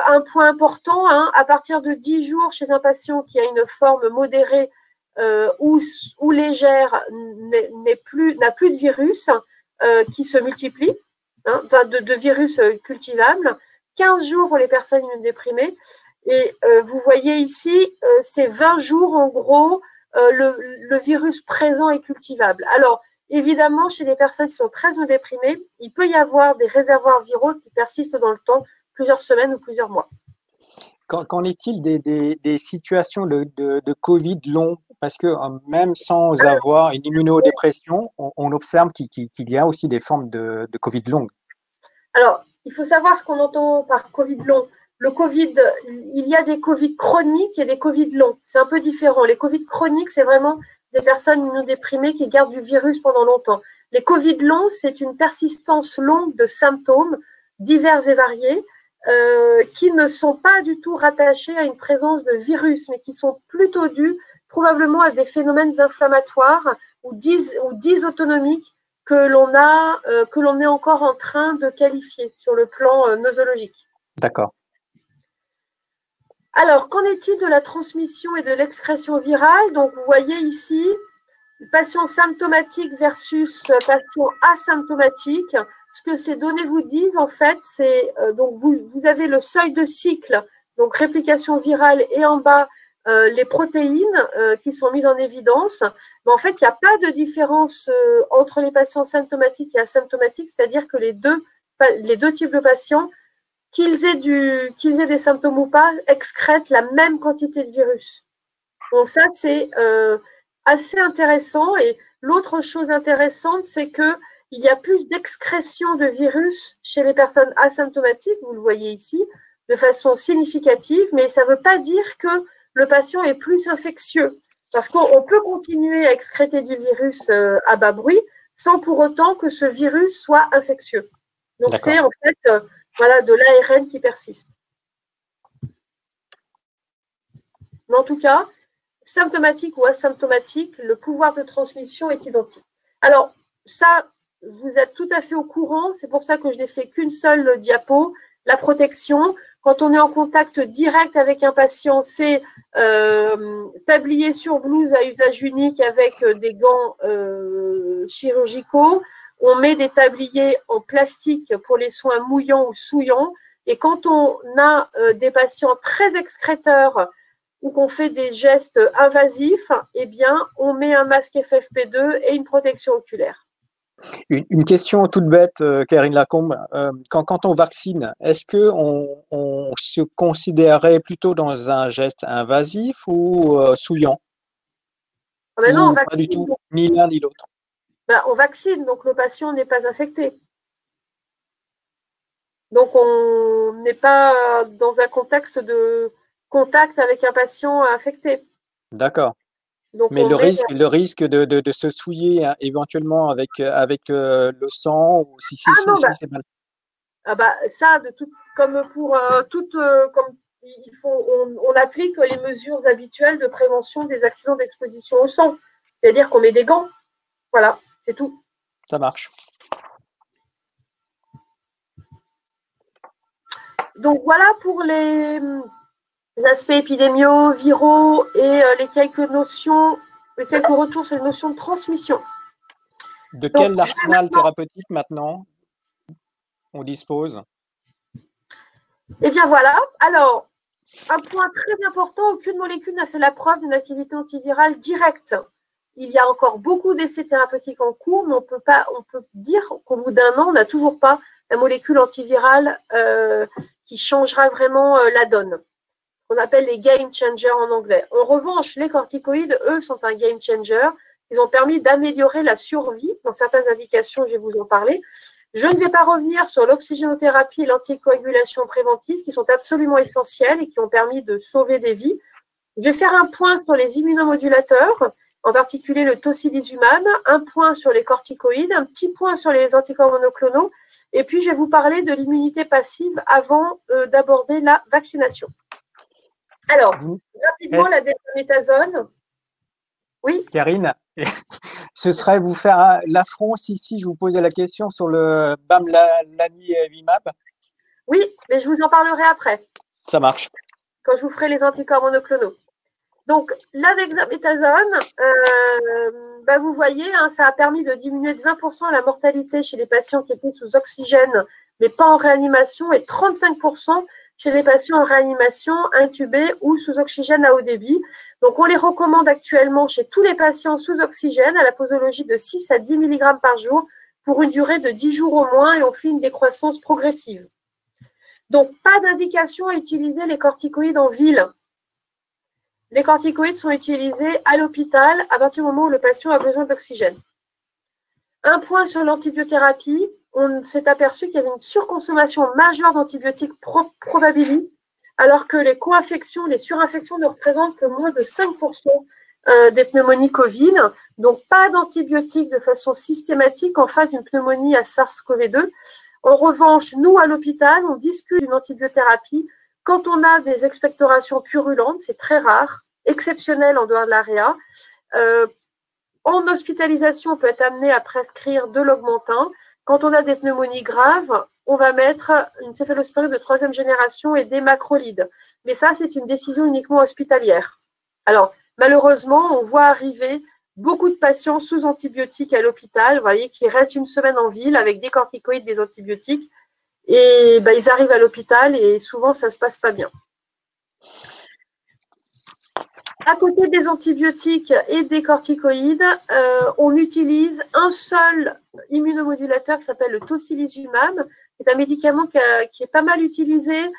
Speaker 2: un point important, à partir de 10 jours chez un patient qui a une forme modérée ou légère, n'a plus de virus qui se multiplie, de virus cultivables, 15 jours pour les personnes immunodéprimées, et vous voyez ici, c'est 20 jours en gros, le virus présent est cultivable. Alors, évidemment, chez les personnes qui sont très déprimées, il peut y avoir des réservoirs viraux qui persistent dans le temps, plusieurs semaines ou plusieurs mois.
Speaker 1: Qu'en est-il des situations de Covid long? Parce que même sans avoir une immunodépression, on observe qu'il y a aussi des formes de Covid long.
Speaker 2: Alors, il faut savoir ce qu'on entend par Covid long. le Covid, il y a des Covid chroniques et des Covid longs. C'est un peu différent. Les Covid chroniques, c'est vraiment des personnes immunodéprimées qui gardent du virus pendant longtemps. Les Covid longs, c'est une persistance longue de symptômes divers et variés qui ne sont pas du tout rattachés à une présence de virus, mais qui sont plutôt dus probablement à des phénomènes inflammatoires ou dysautonomiques que l'on est encore en train de qualifier sur le plan nosologique.
Speaker 1: D'accord.
Speaker 2: Alors, qu'en est-il de la transmission et de l'excrétion virale? Donc, vous voyez ici, patient symptomatique versus patient asymptomatique. Ce que ces données vous disent, en fait, c'est donc vous avez le seuil de cycle, donc réplication virale, et en bas, les protéines qui sont mises en évidence. Mais en fait, il n'y a pas de différence entre les patients symptomatiques et asymptomatiques, c'est-à-dire que les deux types de patients, qu'ils aient des symptômes ou pas, excrètent la même quantité de virus. Donc ça, c'est assez intéressant. Et l'autre chose intéressante, c'est qu'il y a plus d'excrétion de virus chez les personnes asymptomatiques, vous le voyez ici, de façon significative, mais ça ne veut pas dire que le patient est plus infectieux. Parce qu'on peut continuer à excréter du virus à bas bruit sans pour autant que ce virus soit infectieux. Donc c'est en fait voilà, de l'ARN qui persiste. Mais en tout cas, symptomatique ou asymptomatique, le pouvoir de transmission est identique. Alors, ça, vous êtes tout à fait au courant, c'est pour ça que je n'ai fait qu'une seule diapo, la protection. Quand on est en contact direct avec un patient, c'est tablier sur blouse à usage unique avec des gants chirurgicaux. On met des tabliers en plastique pour les soins mouillants ou souillants. Et quand on a des patients très excréteurs ou qu'on fait des gestes invasifs, eh bien, on met un masque FFP2 et une protection oculaire.
Speaker 1: Une question toute bête, Karine Lacombe. Quand on vaccine, est-ce qu'on se considérait plutôt dans un geste invasif ou souillant?
Speaker 2: Non,
Speaker 1: pas du tout, ni l'un ni l'autre.
Speaker 2: On vaccine, donc le patient n'est pas infecté. Donc, on n'est pas dans un contexte de contact avec un patient infecté.
Speaker 1: D'accord. Mais le risque de se souiller hein, éventuellement avec le sang, ou si c'est mal.
Speaker 2: Ça, comme pour comme on applique les mesures habituelles de prévention des accidents d'exposition au sang. C'est-à-dire qu'on met des gants. Voilà, c'est tout.
Speaker 1: Ça marche.
Speaker 2: Donc voilà pour les aspects épidémiaux, viraux et les quelques retours sur les notions de transmission.
Speaker 1: De quel arsenal thérapeutique maintenant on dispose?
Speaker 2: Eh bien voilà. Alors, un point très important, aucune molécule n'a fait la preuve d'une activité antivirale directe. Il y a encore beaucoup d'essais thérapeutiques en cours, mais on peut dire qu'au bout d'un an, on n'a toujours pas la molécule antivirale qui changera vraiment la donne. On appelle les game changers en anglais. En revanche, les corticoïdes, eux, sont un game changer. Ils ont permis d'améliorer la survie dans certaines indications, je vais vous en parler. Je ne vais pas revenir sur l'oxygénothérapie et l'anticoagulation préventive qui sont absolument essentielles et qui ont permis de sauver des vies. Je vais faire un point sur les immunomodulateurs, en particulier le tocilizumab, un point sur les corticoïdes, un petit point sur les anticorps monoclonaux, et puis je vais vous parler de l'immunité passive avant d'aborder la vaccination. Alors, rapidement, la dexaméthasone. Oui.
Speaker 1: Karine, ce serait vous faire l'affront si je vous posais la question sur le bamlanivimab.
Speaker 2: Oui, mais je vous en parlerai après.
Speaker 1: Ça marche.
Speaker 2: Quand je vous ferai les anticorps monoclonaux. Donc, la dexaméthasone, vous voyez, hein, ça a permis de diminuer de 20% la mortalité chez les patients qui étaient sous oxygène, mais pas en réanimation, et 35% chez les patients en réanimation, intubés ou sous oxygène à haut débit. Donc, on les recommande actuellement chez tous les patients sous oxygène à la posologie de 6 à 10 mg par jour pour une durée de 10 jours au moins, et on fait une décroissance progressive. Donc, pas d'indication à utiliser les corticoïdes en ville. Les corticoïdes sont utilisés à l'hôpital à partir du moment où le patient a besoin d'oxygène. Un point sur l'antibiothérapie, on s'est aperçu qu'il y avait une surconsommation majeure d'antibiotiques probabilistes alors que les co-infections, les surinfections ne représentent que moins de 5% des pneumonies Covid. Donc, pas d'antibiotiques de façon systématique en face d'une pneumonie à SARS-CoV-2. En revanche, nous, à l'hôpital, on discute d'une antibiothérapie quand on a des expectorations purulentes, c'est très rare, exceptionnel en dehors de l'AREA. En hospitalisation, on peut être amené à prescrire de l'augmentin. Quand on a des pneumonies graves, on va mettre une céphalosporine de 3e génération et des macrolides. Mais ça, c'est une décision uniquement hospitalière. Alors, malheureusement, on voit arriver beaucoup de patients sous antibiotiques à l'hôpital, vous voyez, qui restent une semaine en ville avec des corticoïdes, des antibiotiques. Et ben, ils arrivent à l'hôpital et souvent, ça ne se passe pas bien. À côté des antibiotiques et des corticoïdes, on utilise un seul immunomodulateur qui s'appelle le tocilizumab. C'est un médicament qui est pas mal utilisé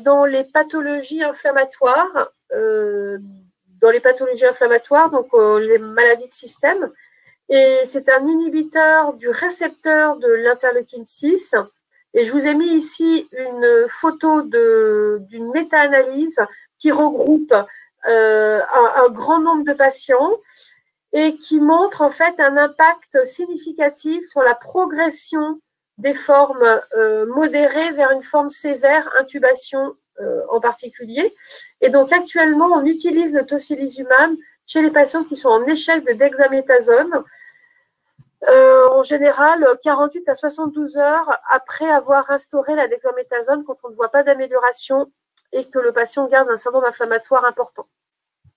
Speaker 2: dans les pathologies inflammatoires, donc les maladies de système. Et c'est un inhibiteur du récepteur de l'interleukine 6. Et je vous ai mis ici une photo d'une méta-analyse qui regroupe un grand nombre de patients et qui montre en fait un impact significatif sur la progression des formes modérées vers une forme sévère, intubation en particulier. Et donc actuellement, on utilise le tocilizumab chez les patients qui sont en échec de dexaméthasone, en général 48 à 72 heures après avoir instauré la dexaméthasone quand on ne voit pas d'amélioration et que le patient garde un syndrome inflammatoire important.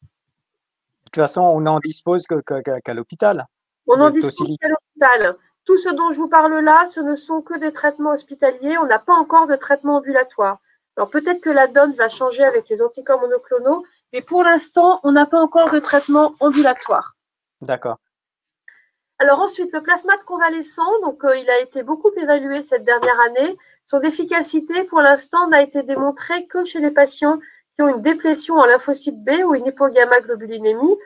Speaker 1: De toute façon, on n'en dispose qu'à l'hôpital.
Speaker 2: On en dispose qu'à l'hôpital. Tout ce dont je vous parle là, ce ne sont que des traitements hospitaliers. On n'a pas encore de traitement ambulatoire. Alors peut-être que la donne va changer avec les anticorps monoclonaux, mais pour l'instant, on n'a pas encore de traitement ambulatoire.
Speaker 1: D'accord.
Speaker 2: Alors ensuite, le plasmate convalescent, donc il a été beaucoup évalué cette dernière année. Son efficacité, pour l'instant, n'a été démontrée que chez les patients qui ont une déplétion en lymphocyte B ou une hypogammaglobulinémie.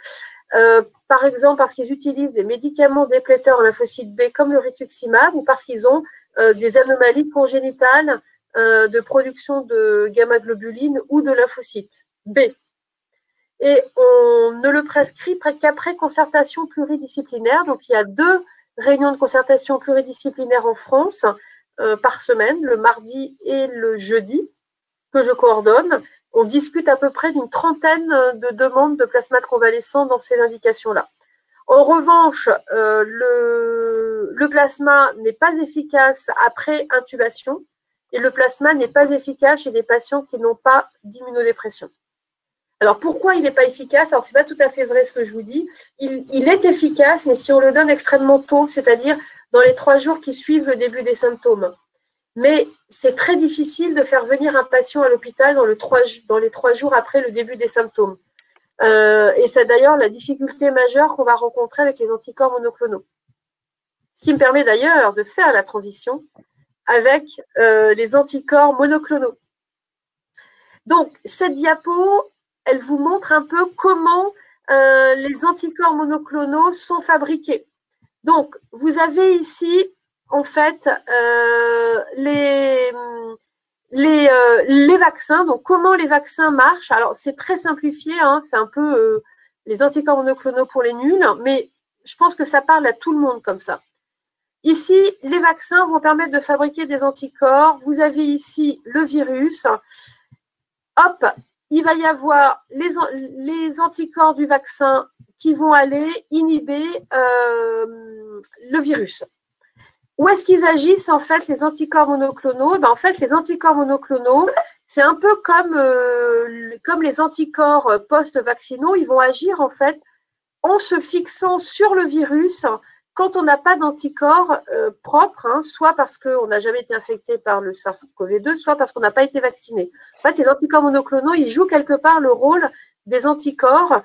Speaker 2: Par exemple, parce qu'ils utilisent des médicaments dépléteurs en lymphocyte B comme le rituximab ou parce qu'ils ont des anomalies congénitales de production de gamma-globuline ou de lymphocytes B. Et on ne le prescrit qu'après concertation pluridisciplinaire. Donc, il y a 2 réunions de concertation pluridisciplinaire en France par semaine, le mardi et le jeudi, que je coordonne. On discute à peu près d'une trentaine de demandes de plasmate convalescent dans ces indications-là. En revanche, le plasma n'est pas efficace après intubation et le plasma n'est pas efficace chez des patients qui n'ont pas d'immunodépression. Alors, pourquoi il n'est pas efficace? Alors, ce n'est pas tout à fait vrai ce que je vous dis. Il est efficace, mais si on le donne extrêmement tôt, c'est-à-dire dans les 3 jours qui suivent le début des symptômes. Mais c'est très difficile de faire venir un patient à l'hôpital dans les 3 jours après le début des symptômes. Et c'est d'ailleurs la difficulté majeure qu'on va rencontrer avec les anticorps monoclonaux. Ce qui me permet d'ailleurs de faire la transition avec les anticorps monoclonaux. Donc, cette diapo, elle vous montre un peu comment les anticorps monoclonaux sont fabriqués. Donc, vous avez ici, en fait, les vaccins. Donc, comment les vaccins marchent? Alors, c'est très simplifié, hein, c'est un peu les anticorps monoclonaux pour les nuls, mais je pense que ça parle à tout le monde comme ça. Ici, les vaccins vont permettre de fabriquer des anticorps. Vous avez ici le virus. Hop, il va y avoir les anticorps du vaccin qui vont aller inhiber le virus. Où est-ce qu'ils agissent, en fait, les anticorps monoclonaux? En fait, les anticorps monoclonaux, c'est un peu comme les anticorps post-vaccinaux. Ils vont agir, en fait, en se fixant sur le virus quand on n'a pas d'anticorps propres, hein, soit parce qu'on n'a jamais été infecté par le SARS-CoV-2, soit parce qu'on n'a pas été vacciné. En fait, les anticorps monoclonaux, ils jouent quelque part le rôle des anticorps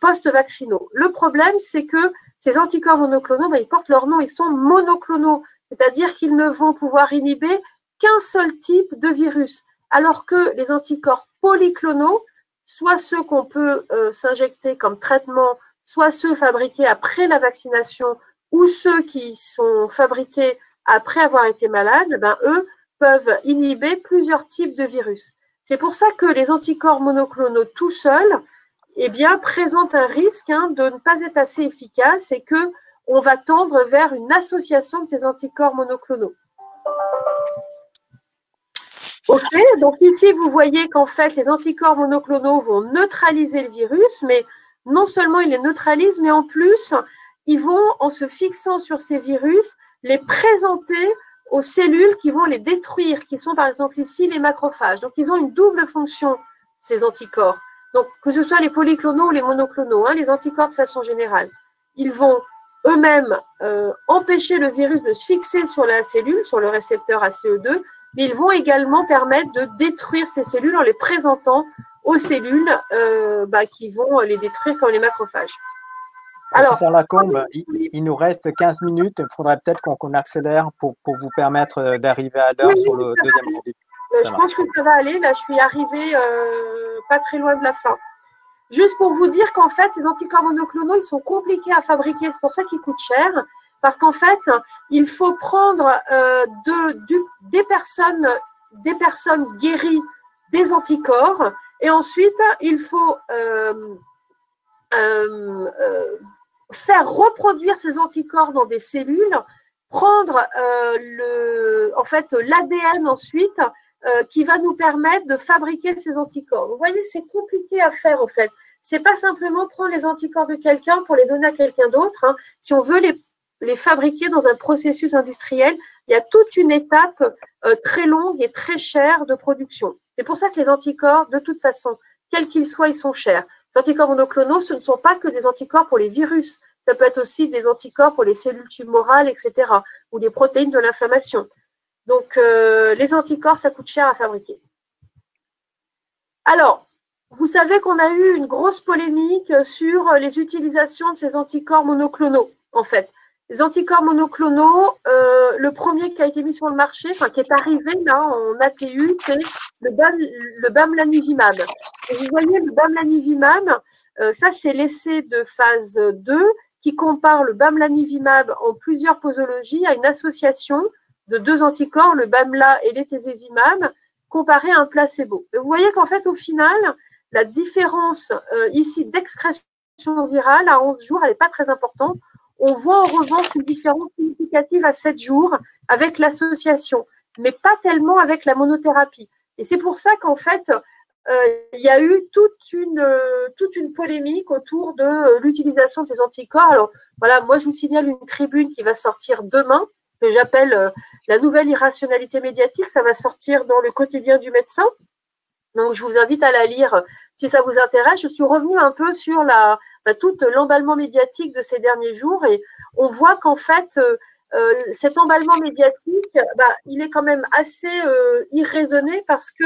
Speaker 2: post-vaccinaux. Le problème, c'est que ces anticorps monoclonaux, ils portent leur nom, ils sont monoclonaux, c'est-à-dire qu'ils ne vont pouvoir inhiber qu'un seul type de virus, alors que les anticorps polyclonaux, soit ceux qu'on peut s'injecter comme traitement, soit ceux fabriqués après la vaccination, ou ceux qui sont fabriqués après avoir été malades, eux peuvent inhiber plusieurs types de virus. C'est pour ça que les anticorps monoclonaux tout seuls eh bien, présentent un risque de ne pas être assez efficaces et qu'on va tendre vers une association de ces anticorps monoclonaux. Ok, donc ici, vous voyez qu'en fait, les anticorps monoclonaux vont neutraliser le virus, mais non seulement ils les neutralisent, mais en plus, ils vont, en se fixant sur ces virus, les présenter aux cellules qui vont les détruire, qui sont par exemple ici les macrophages. Donc, ils ont une double fonction, ces anticorps. Donc, que ce soit les polyclonaux ou les monoclonaux, les anticorps de façon générale, ils vont eux-mêmes empêcher le virus de se fixer sur la cellule, sur le récepteur ACE2, mais ils vont également permettre de détruire ces cellules en les présentant aux cellules qui vont les détruire comme les macrophages.
Speaker 1: Professeur Lacombe, il nous reste 15 minutes. Il faudrait peut-être qu'on accélère pour vous permettre d'arriver à l'heure sur le deuxième rendez-vous.
Speaker 2: Je pense que ça va aller. Là, je suis arrivée pas très loin de la fin. Juste pour vous dire qu'en fait, ces anticorps monoclonaux, ils sont compliqués à fabriquer. C'est pour ça qu'ils coûtent cher. Parce qu'en fait, il faut prendre des personnes guéries des anticorps et ensuite, il faut faire reproduire ces anticorps dans des cellules, prendre l'ADN ensuite qui va nous permettre de fabriquer ces anticorps. Vous voyez, c'est compliqué à faire en fait. C'est pas simplement prendre les anticorps de quelqu'un pour les donner à quelqu'un d'autre. Si on veut les fabriquer dans un processus industriel, il y a toute une étape très longue et très chère de production. C'est pour ça que les anticorps, de toute façon, quels qu'ils soient, ils sont chers. Les anticorps monoclonaux, ce ne sont pas que des anticorps pour les virus. Ça peut être aussi des anticorps pour les cellules tumorales, etc., ou les protéines de l'inflammation. Donc, les anticorps, ça coûte cher à fabriquer. Alors, vous savez qu'on a eu une grosse polémique sur les utilisations de ces anticorps monoclonaux, en fait. Les anticorps monoclonaux, le premier qui a été mis sur le marché, enfin qui est arrivé là en ATU, c'est le bamlanivimab. Et vous voyez, le bamlanivimab, ça c'est l'essai de phase 2 qui compare le bamlanivimab en plusieurs posologies à une association de deux anticorps, le bamla et l'étésivimab, comparé à un placebo. Et vous voyez qu'en fait, au final, la différence ici d'excrétion virale à 11 jours, elle n'est pas très importante. On voit en revanche une différence significative à 7 jours avec l'association, mais pas tellement avec la monothérapie. Et c'est pour ça qu'en fait, il y a eu toute une polémique autour de l'utilisation de ces anticorps. Alors voilà, moi je vous signale une tribune qui va sortir demain, que j'appelle la nouvelle irrationalité médiatique. Ça va sortir dans le quotidien du médecin. Donc je vous invite à la lire si ça vous intéresse. Je suis revenue un peu sur tout l'emballement médiatique de ces derniers jours et on voit qu'en fait, cet emballement médiatique, il est quand même assez irraisonné parce que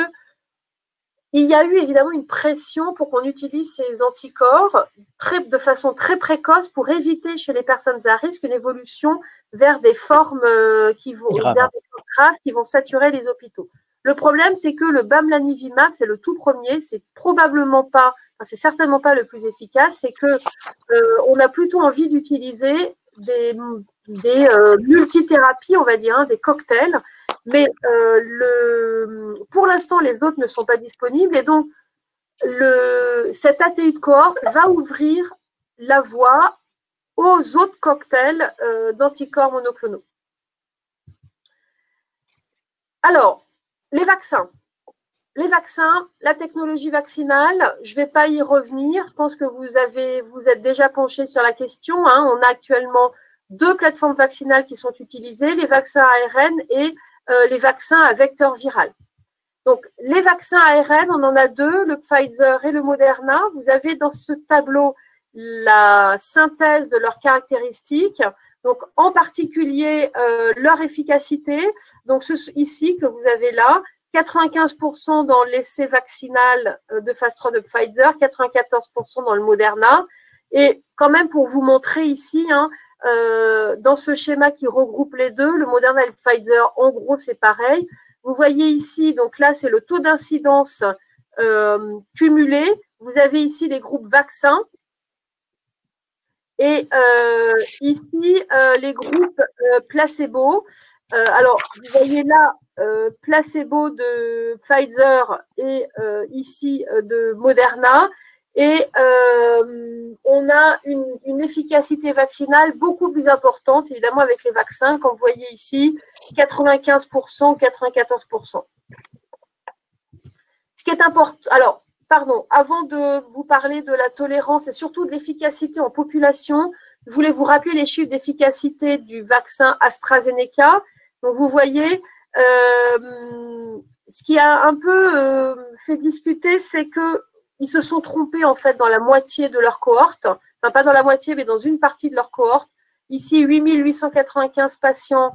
Speaker 2: il y a eu évidemment une pression pour qu'on utilise ces anticorps de façon très précoce pour éviter chez les personnes à risque une évolution vers des formes qui vont saturer les hôpitaux. Le problème, c'est que le bamlanivimab, c'est le tout premier, c'est certainement pas le plus efficace, c'est que on a plutôt envie d'utiliser des multithérapies, on va dire, des cocktails, mais pour l'instant, les autres ne sont pas disponibles et donc cette ATU de cohorte va ouvrir la voie aux autres cocktails d'anticorps monoclonaux. Alors, les vaccins, la technologie vaccinale, je ne vais pas y revenir. Je pense que vous êtes déjà penché sur la question. On a actuellement 2 plateformes vaccinales qui sont utilisées, les vaccins ARN et les vaccins à vecteur viral. Donc, les vaccins ARN, on en a 2, le Pfizer et le Moderna. Vous avez dans ce tableau la synthèse de leurs caractéristiques. Donc, en particulier, leur efficacité. Donc, ici que vous avez là, 95% dans l'essai vaccinal de phase 3 de Pfizer, 94% dans le Moderna. Et quand même, pour vous montrer ici, dans ce schéma qui regroupe les deux, le Moderna et le Pfizer, en gros, c'est pareil. Vous voyez ici, donc là, c'est le taux d'incidence cumulé. Vous avez ici les groupes vaccins. Et ici, les groupes placebo. Alors, vous voyez là, placebo de Pfizer et ici de Moderna. Et on a une efficacité vaccinale beaucoup plus importante, évidemment, avec les vaccins, comme vous voyez ici, 95%, 94%. Ce qui est important, alors, pardon, avant de vous parler de la tolérance et surtout de l'efficacité en population, je voulais vous rappeler les chiffres d'efficacité du vaccin AstraZeneca. Donc, vous voyez, ce qui a un peu fait discuter, c'est qu'ils se sont trompés en fait dans la moitié de leur cohorte, enfin pas dans la moitié, mais dans une partie de leur cohorte. Ici, 8 895 patients,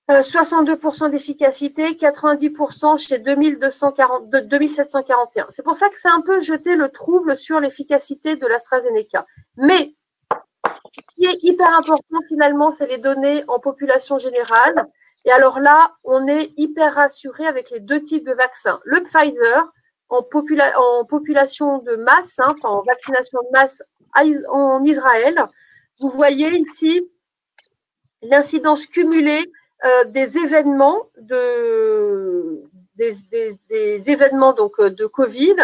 Speaker 2: 62% d'efficacité, 90% chez 2741. C'est pour ça que c'est un peu jeté le trouble sur l'efficacité de l'AstraZeneca. Mais ce qui est hyper important finalement, c'est les données en population générale. Et alors là, on est hyper rassuré avec les deux types de vaccins. Le Pfizer, en population de masse, hein, enfin en vaccination de masse en Israël, vous voyez ici l'incidence cumulée des événements des événements donc, de Covid.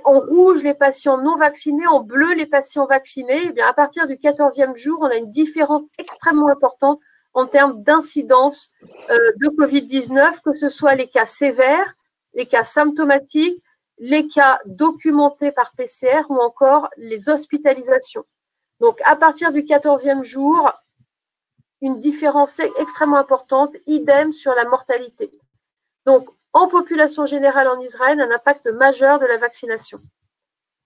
Speaker 2: En rouge, les patients non vaccinés, en bleu, les patients vaccinés. Eh bien, à partir du 14e jour, on a une différence extrêmement importante en termes d'incidence de Covid-19, que ce soit les cas sévères, les cas symptomatiques, les cas documentés par PCR ou encore les hospitalisations. Donc, à partir du 14e jour, une différence extrêmement importante, idem sur la mortalité. Donc, en population générale en Israël, un impact majeur de la vaccination.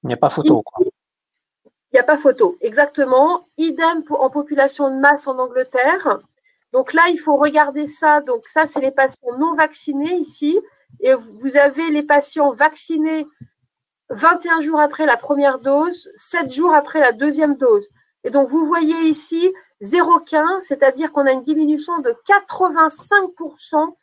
Speaker 1: Il n'y a pas photo, quoi.
Speaker 2: Il n'y a pas photo, exactement. Idem en population de masse en Angleterre. Donc là, il faut regarder ça. Donc ça, c'est les patients non vaccinés ici. Et vous avez les patients vaccinés 21 jours après la première dose, 7 jours après la deuxième dose. Et donc, vous voyez ici 0,15, c'est-à-dire qu'on a une diminution de 85%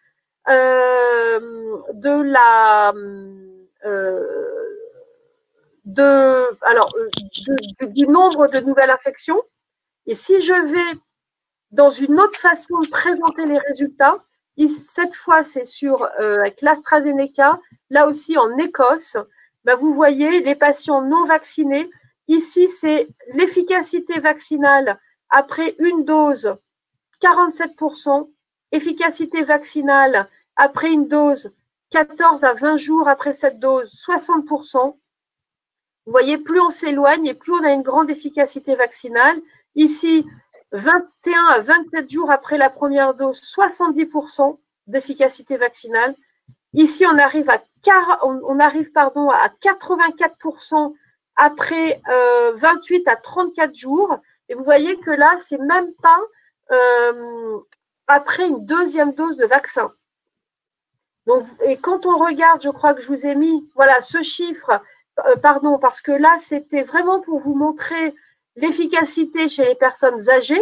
Speaker 2: du nombre de nouvelles infections. Et si je vais dans une autre façon de présenter les résultats, cette fois c'est avec l'AstraZeneca, là aussi en Écosse, ben vous voyez les patients non vaccinés. Ici, c'est l'efficacité vaccinale après une dose, 47%. Efficacité vaccinale après une dose, 14 à 20 jours après cette dose, 60%. Vous voyez, plus on s'éloigne et plus on a une grande efficacité vaccinale. Ici, 21 à 27 jours après la première dose, 70% d'efficacité vaccinale. Ici, on arrive à 84% après 28 à 34 jours. Et vous voyez que là, c'est même pas après une deuxième dose de vaccin. Donc, et quand on regarde, je crois que je vous ai mis voilà, ce chiffre, parce que là, c'était vraiment pour vous montrer l'efficacité chez les personnes âgées.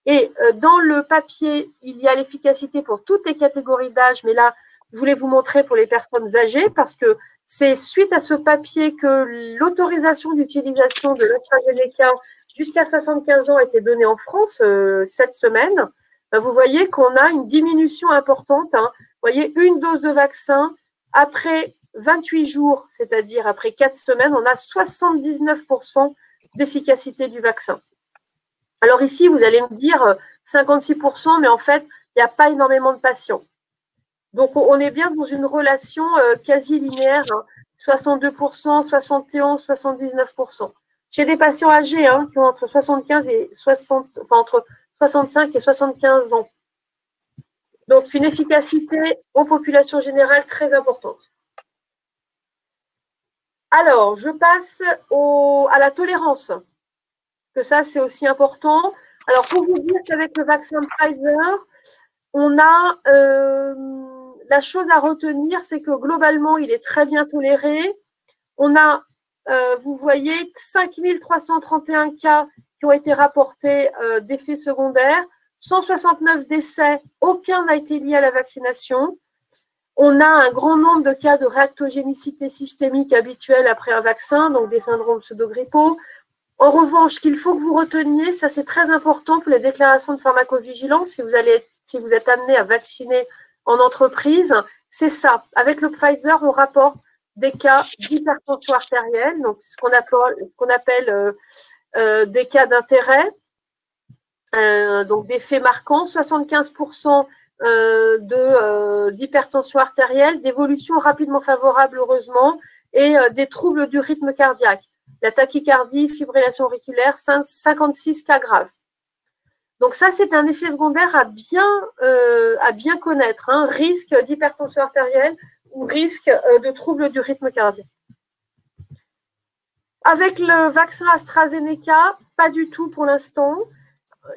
Speaker 2: Et dans le papier, il y a l'efficacité pour toutes les catégories d'âge, mais là, je voulais vous montrer pour les personnes âgées parce que c'est suite à ce papier que l'autorisation d'utilisation de l'AstraZeneca jusqu'à 75 ans a été donnée en France cette semaine. Vous voyez qu'on a une diminution importante. Hein. Vous voyez, une dose de vaccin après 28 jours, c'est-à-dire après 4 semaines, on a 79% d'efficacité du vaccin. Alors ici, vous allez me dire 56%, mais en fait, il n'y a pas énormément de patients. Donc, on est bien dans une relation quasi linéaire, hein, 62%, 71%, 79%. Chez des patients âgés hein, qui ont entre 75 et 60, enfin entre 65 et 75 ans. Donc, une efficacité en population générale très importante. Alors, je passe à la tolérance, que ça, c'est aussi important. Alors, pour vous dire qu'avec le vaccin Pfizer, on a la chose à retenir, c'est que globalement, il est très bien toléré. On a, vous voyez, 5331 cas qui ont été rapportés d'effets secondaires, 169 décès, aucun n'a été lié à la vaccination. On a un grand nombre de cas de réactogénicité systémique habituelle après un vaccin, donc des syndromes pseudo-grippaux. En revanche, ce qu'il faut que vous reteniez, ça c'est très important pour les déclarations de pharmacovigilance, si vous êtes amené à vacciner en entreprise, c'est ça. Avec le Pfizer, on rapporte des cas d'hypertension artérielle, donc ce qu'on appelle des cas d'intérêt, donc des faits marquants, 75% d'hypertension artérielle, d'évolution rapidement favorable, heureusement, et des troubles du rythme cardiaque. La tachycardie, fibrillation auriculaire, 56 cas graves. Donc ça, c'est un effet secondaire à bien connaître, hein, risque d'hypertension artérielle ou risque de troubles du rythme cardiaque. Avec le vaccin AstraZeneca, pas du tout pour l'instant.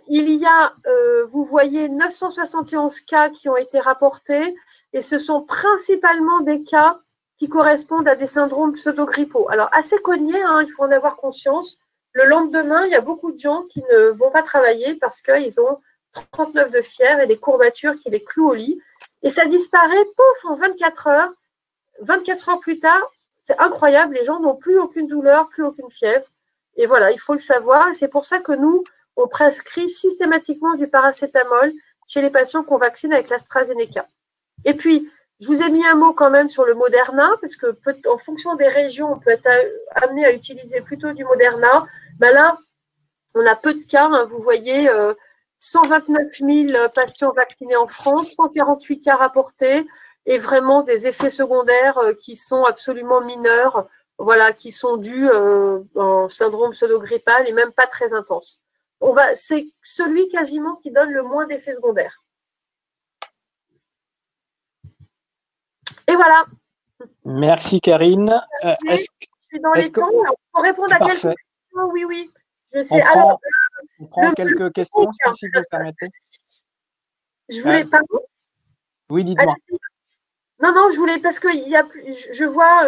Speaker 2: Il y a, vous voyez, 971 cas qui ont été rapportés et ce sont principalement des cas qui correspondent à des syndromes pseudo-grippaux. Alors, assez cognés, hein, il faut en avoir conscience. Le lendemain, il y a beaucoup de gens qui ne vont pas travailler parce qu'ils ont 39 de fièvre et des courbatures qui les clouent au lit. Et ça disparaît, pouf, en 24 heures. 24 heures plus tard, c'est incroyable, les gens n'ont plus aucune douleur, plus aucune fièvre. Et voilà, il faut le savoir. Et c'est pour ça que nous, on prescrit systématiquement du paracétamol chez les patients qu'on vaccine avec l'AstraZeneca. Et puis, je vous ai mis un mot quand même sur le Moderna, parce que en fonction des régions, on peut être amené à utiliser plutôt du Moderna. Ben là, on a peu de cas, hein, vous voyez, 129 000 patients vaccinés en France, 148 cas rapportés, et vraiment des effets secondaires qui sont absolument mineurs, voilà, qui sont dus en syndrome pseudo-grippal et même pas très intenses. C'est celui quasiment qui donne le moins d'effets secondaires. Et voilà.
Speaker 1: Merci Karine.
Speaker 2: Je suis dans les temps. Pour répondre à quelques questions, oui. Je sais.
Speaker 1: On prend quelques questions, si vous le permettez.
Speaker 2: Je voulais pas.
Speaker 1: Oui, dites-moi.
Speaker 2: Non, je voulais, parce que je vois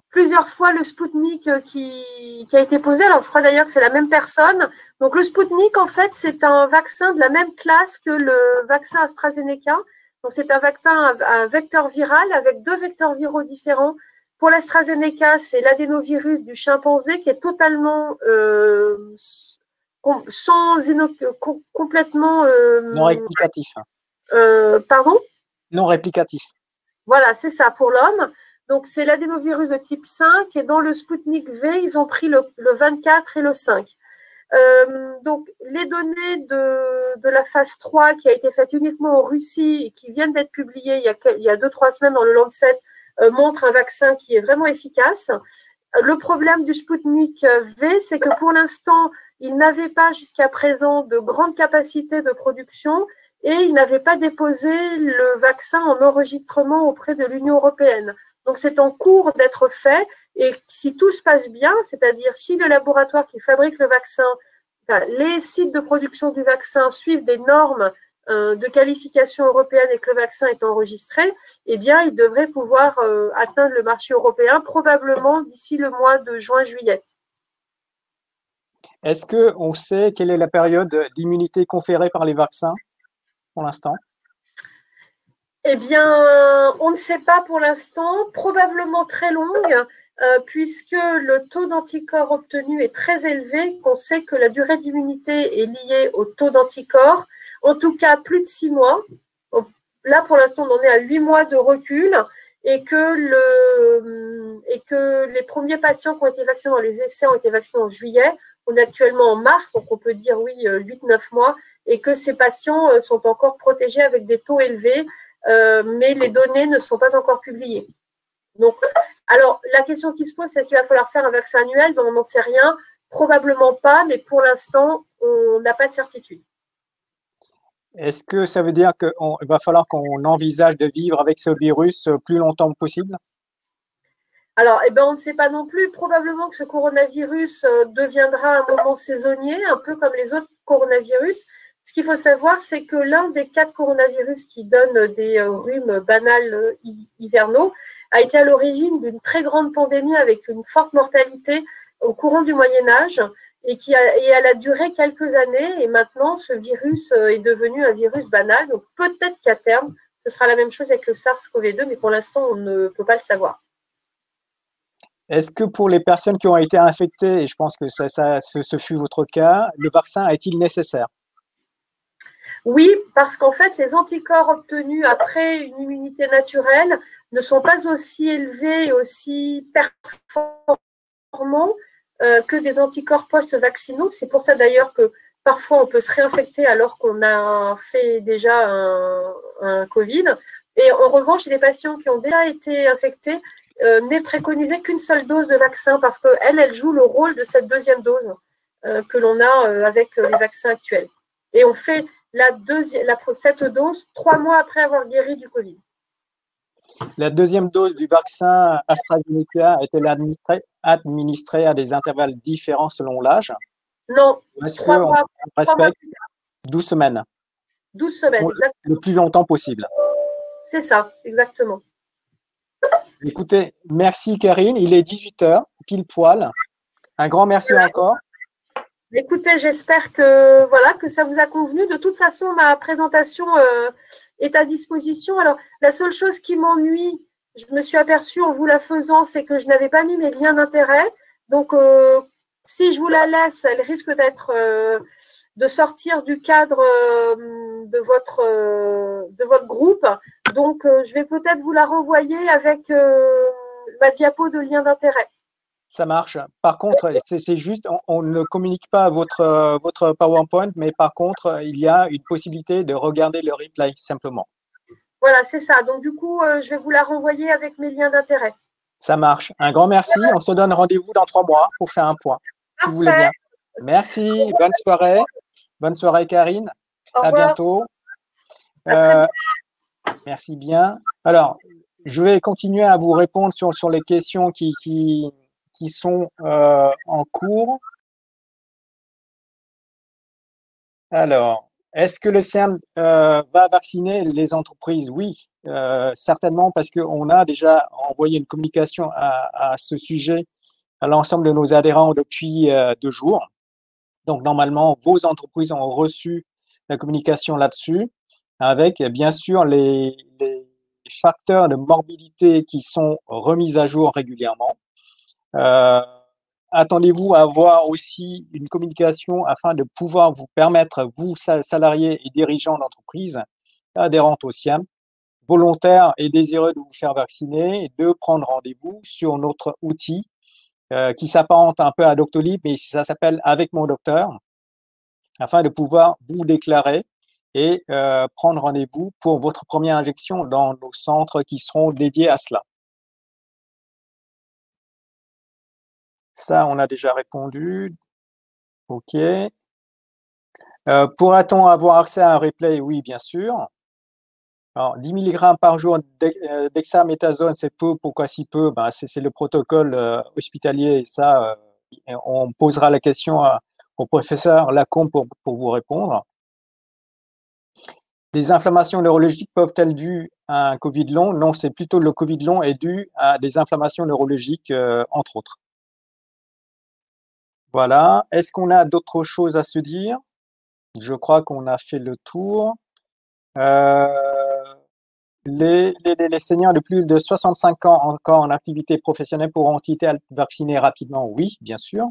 Speaker 2: plusieurs fois le Spoutnik qui a été posé. Alors, je crois d'ailleurs que c'est la même personne. Donc, le Spoutnik, en fait, c'est un vaccin de la même classe que le vaccin AstraZeneca. Donc, c'est un vaccin à vecteur viral avec 2 vecteurs viraux différents. Pour l'AstraZeneca, c'est l'adénovirus du chimpanzé qui est totalement complètement…
Speaker 1: non réplicatif.
Speaker 2: Pardon ?
Speaker 1: Non réplicatif.
Speaker 2: Voilà, c'est ça pour l'homme. Donc, c'est l'adénovirus de type 5 et dans le Sputnik V, ils ont pris le 24 et le 5. Donc, les données de la phase 3 qui a été faite uniquement en Russie et qui viennent d'être publiées il y a 2-3 semaines dans le Lancet montrent un vaccin qui est vraiment efficace. Le problème du Sputnik V, c'est que pour l'instant, il n'avait pas jusqu'à présent de grande capacité de production et il n'avait pas déposé le vaccin en enregistrement auprès de l'Union européenne. Donc, c'est en cours d'être fait et si tout se passe bien, c'est-à-dire si le laboratoire qui fabrique le vaccin, les sites de production du vaccin suivent des normes de qualification européenne et que le vaccin est enregistré, eh bien, il devrait pouvoir atteindre le marché européen probablement d'ici le mois de juin-juillet.
Speaker 1: Est-ce qu'on sait quelle est la période d'immunité conférée par les vaccins pour l'instant?
Speaker 2: Eh bien, on ne sait pas pour l'instant, probablement très longue, puisque le taux d'anticorps obtenu est très élevé, qu'on sait que la durée d'immunité est liée au taux d'anticorps, en tout cas plus de 6 mois. Là, pour l'instant, on en est à 8 mois de recul et que les premiers patients qui ont été vaccinés dans les essais ont été vaccinés en juillet. On est actuellement en mars, donc on peut dire oui, 8-9 mois, et que ces patients sont encore protégés avec des taux élevés, mais les données ne sont pas encore publiées. Donc, alors, la question qui se pose, c'est qu'il va falloir faire un vaccin annuel, donc on n'en sait rien. Probablement pas, mais pour l'instant, on n'a pas de certitude.
Speaker 1: Est-ce que ça veut dire qu'il va falloir qu'on envisage de vivre avec ce virus plus longtemps possible?
Speaker 2: Alors, on ne sait pas non plus. Probablement que ce coronavirus deviendra un moment saisonnier, un peu comme les autres coronavirus. Ce qu'il faut savoir, c'est que l'un des 4 coronavirus qui donnent des rhumes banals hivernaux a été à l'origine d'une très grande pandémie avec une forte mortalité au courant du Moyen-Âge et elle a duré quelques années. Et maintenant, ce virus est devenu un virus banal. Donc, peut-être qu'à terme, ce sera la même chose avec le SARS-CoV-2, mais pour l'instant, on ne peut pas le savoir.
Speaker 1: Est-ce que pour les personnes qui ont été infectées, et je pense que ce fut votre cas, le vaccin est-il nécessaire?
Speaker 2: Oui, parce qu'en fait, les anticorps obtenus après une immunité naturelle ne sont pas aussi élevés et aussi performants que des anticorps post-vaccinaux. C'est pour ça d'ailleurs que parfois on peut se réinfecter alors qu'on a fait déjà un Covid. Et en revanche, chez les patients qui ont déjà été infectés, n'est préconisé qu'une seule dose de vaccin parce qu'elle, elle joue le rôle de cette deuxième dose que l'on a avec les vaccins actuels. Et on fait cette dose 3 mois après avoir guéri du Covid.
Speaker 1: La deuxième dose du vaccin AstraZeneca est-elle administrée à des intervalles différents selon l'âge?
Speaker 2: Non,
Speaker 1: est-ce qu'on respecte 12 semaines?
Speaker 2: 12 semaines, exactement.
Speaker 1: Le plus longtemps possible.
Speaker 2: C'est ça, exactement.
Speaker 1: Écoutez, merci Karine, il est 18h, pile poil. Un grand merci encore.
Speaker 2: Écoutez, j'espère que, voilà, que ça vous a convenu. De toute façon, ma présentation est à disposition. Alors, la seule chose qui m'ennuie, je me suis aperçue en vous la faisant, c'est que je n'avais pas mis mes liens d'intérêt. Donc, si je vous la laisse, elle risque de sortir du cadre de votre groupe. Donc, je vais peut-être vous la renvoyer avec ma diapo de lien d'intérêt.
Speaker 1: Ça marche. Par contre, c'est juste, on ne communique pas votre PowerPoint, mais par contre, il y a une possibilité de regarder le replay simplement.
Speaker 2: Voilà, c'est ça. Donc, du coup, je vais vous la renvoyer avec mes liens d'intérêt.
Speaker 1: Ça marche. Un grand merci. On se donne rendez-vous dans 3 mois pour faire un point, si vous voulez bien. Merci. Bonne soirée. Bonne soirée, Karine. À bientôt. Merci bien. Alors, je vais continuer à vous répondre sur les questions qui sont en cours. Alors, est-ce que le CIAM va vacciner les entreprises? Oui, certainement, parce qu'on a déjà envoyé une communication à ce sujet à l'ensemble de nos adhérents depuis 2 jours. Donc, normalement, vos entreprises ont reçu la communication là-dessus, avec bien sûr les facteurs de morbidité qui sont remis à jour régulièrement. Attendez-vous à avoir aussi une communication afin de pouvoir vous permettre, vous, salariés et dirigeants d'entreprise, adhérentes au CIAM, volontaires et désireux de vous faire vacciner, de prendre rendez-vous sur notre outil qui s'apparente un peu à Doctolib, mais ça s'appelle Avec mon docteur, afin de pouvoir vous déclarer et prendre rendez-vous pour votre première injection dans nos centres qui seront dédiés à cela. Ça, on a déjà répondu. OK. Pourra-t-on avoir accès à un replay? Oui, bien sûr. Alors, 10 mg par jour d'hexaméthasone, c'est peu. Pourquoi si peu? Ben, c'est le protocole hospitalier. Et ça, on posera la question au professeur Lacombe pour vous répondre. Les inflammations neurologiques peuvent-elles dues à un Covid long? Non, c'est plutôt le Covid long est dû à des inflammations neurologiques, entre autres. Voilà. Est-ce qu'on a d'autres choses à se dire? Je crois qu'on a fait le tour. Les seniors de plus de 65 ans encore en activité professionnelle pourront-ils être vaccinés rapidement? Oui, bien sûr.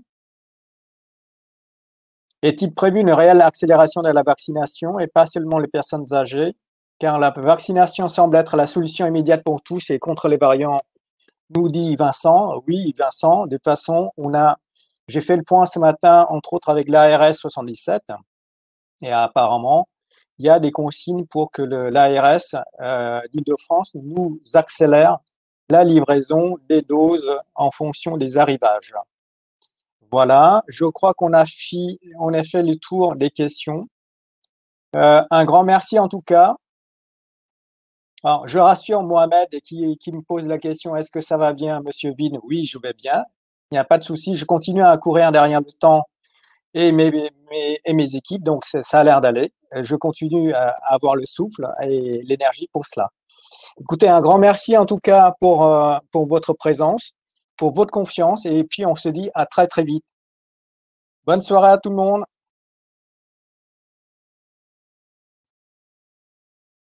Speaker 1: Est-il prévu une réelle accélération de la vaccination et pas seulement les personnes âgées? Car la vaccination semble être la solution immédiate pour tous et contre les variants, nous dit Vincent. Oui, Vincent, de toute façon, j'ai fait le point ce matin, entre autres avec l'ARS 77, et apparemment, il y a des consignes pour que l'ARS d'Île-de-France nous accélère la livraison des doses en fonction des arrivages. Voilà, je crois qu'on a fait le tour des questions. Un grand merci en tout cas. Alors, je rassure Mohamed qui me pose la question, est-ce que ça va bien, Monsieur Vin? Oui, je vais bien. Il n'y a pas de souci. Je continue à courir derrière le temps et mes équipes, donc ça a l'air d'aller. Je continue à avoir le souffle et l'énergie pour cela. Écoutez, un grand merci en tout cas pour votre présence, pour votre confiance, et puis on se dit à très très vite. Bonne soirée à tout le monde.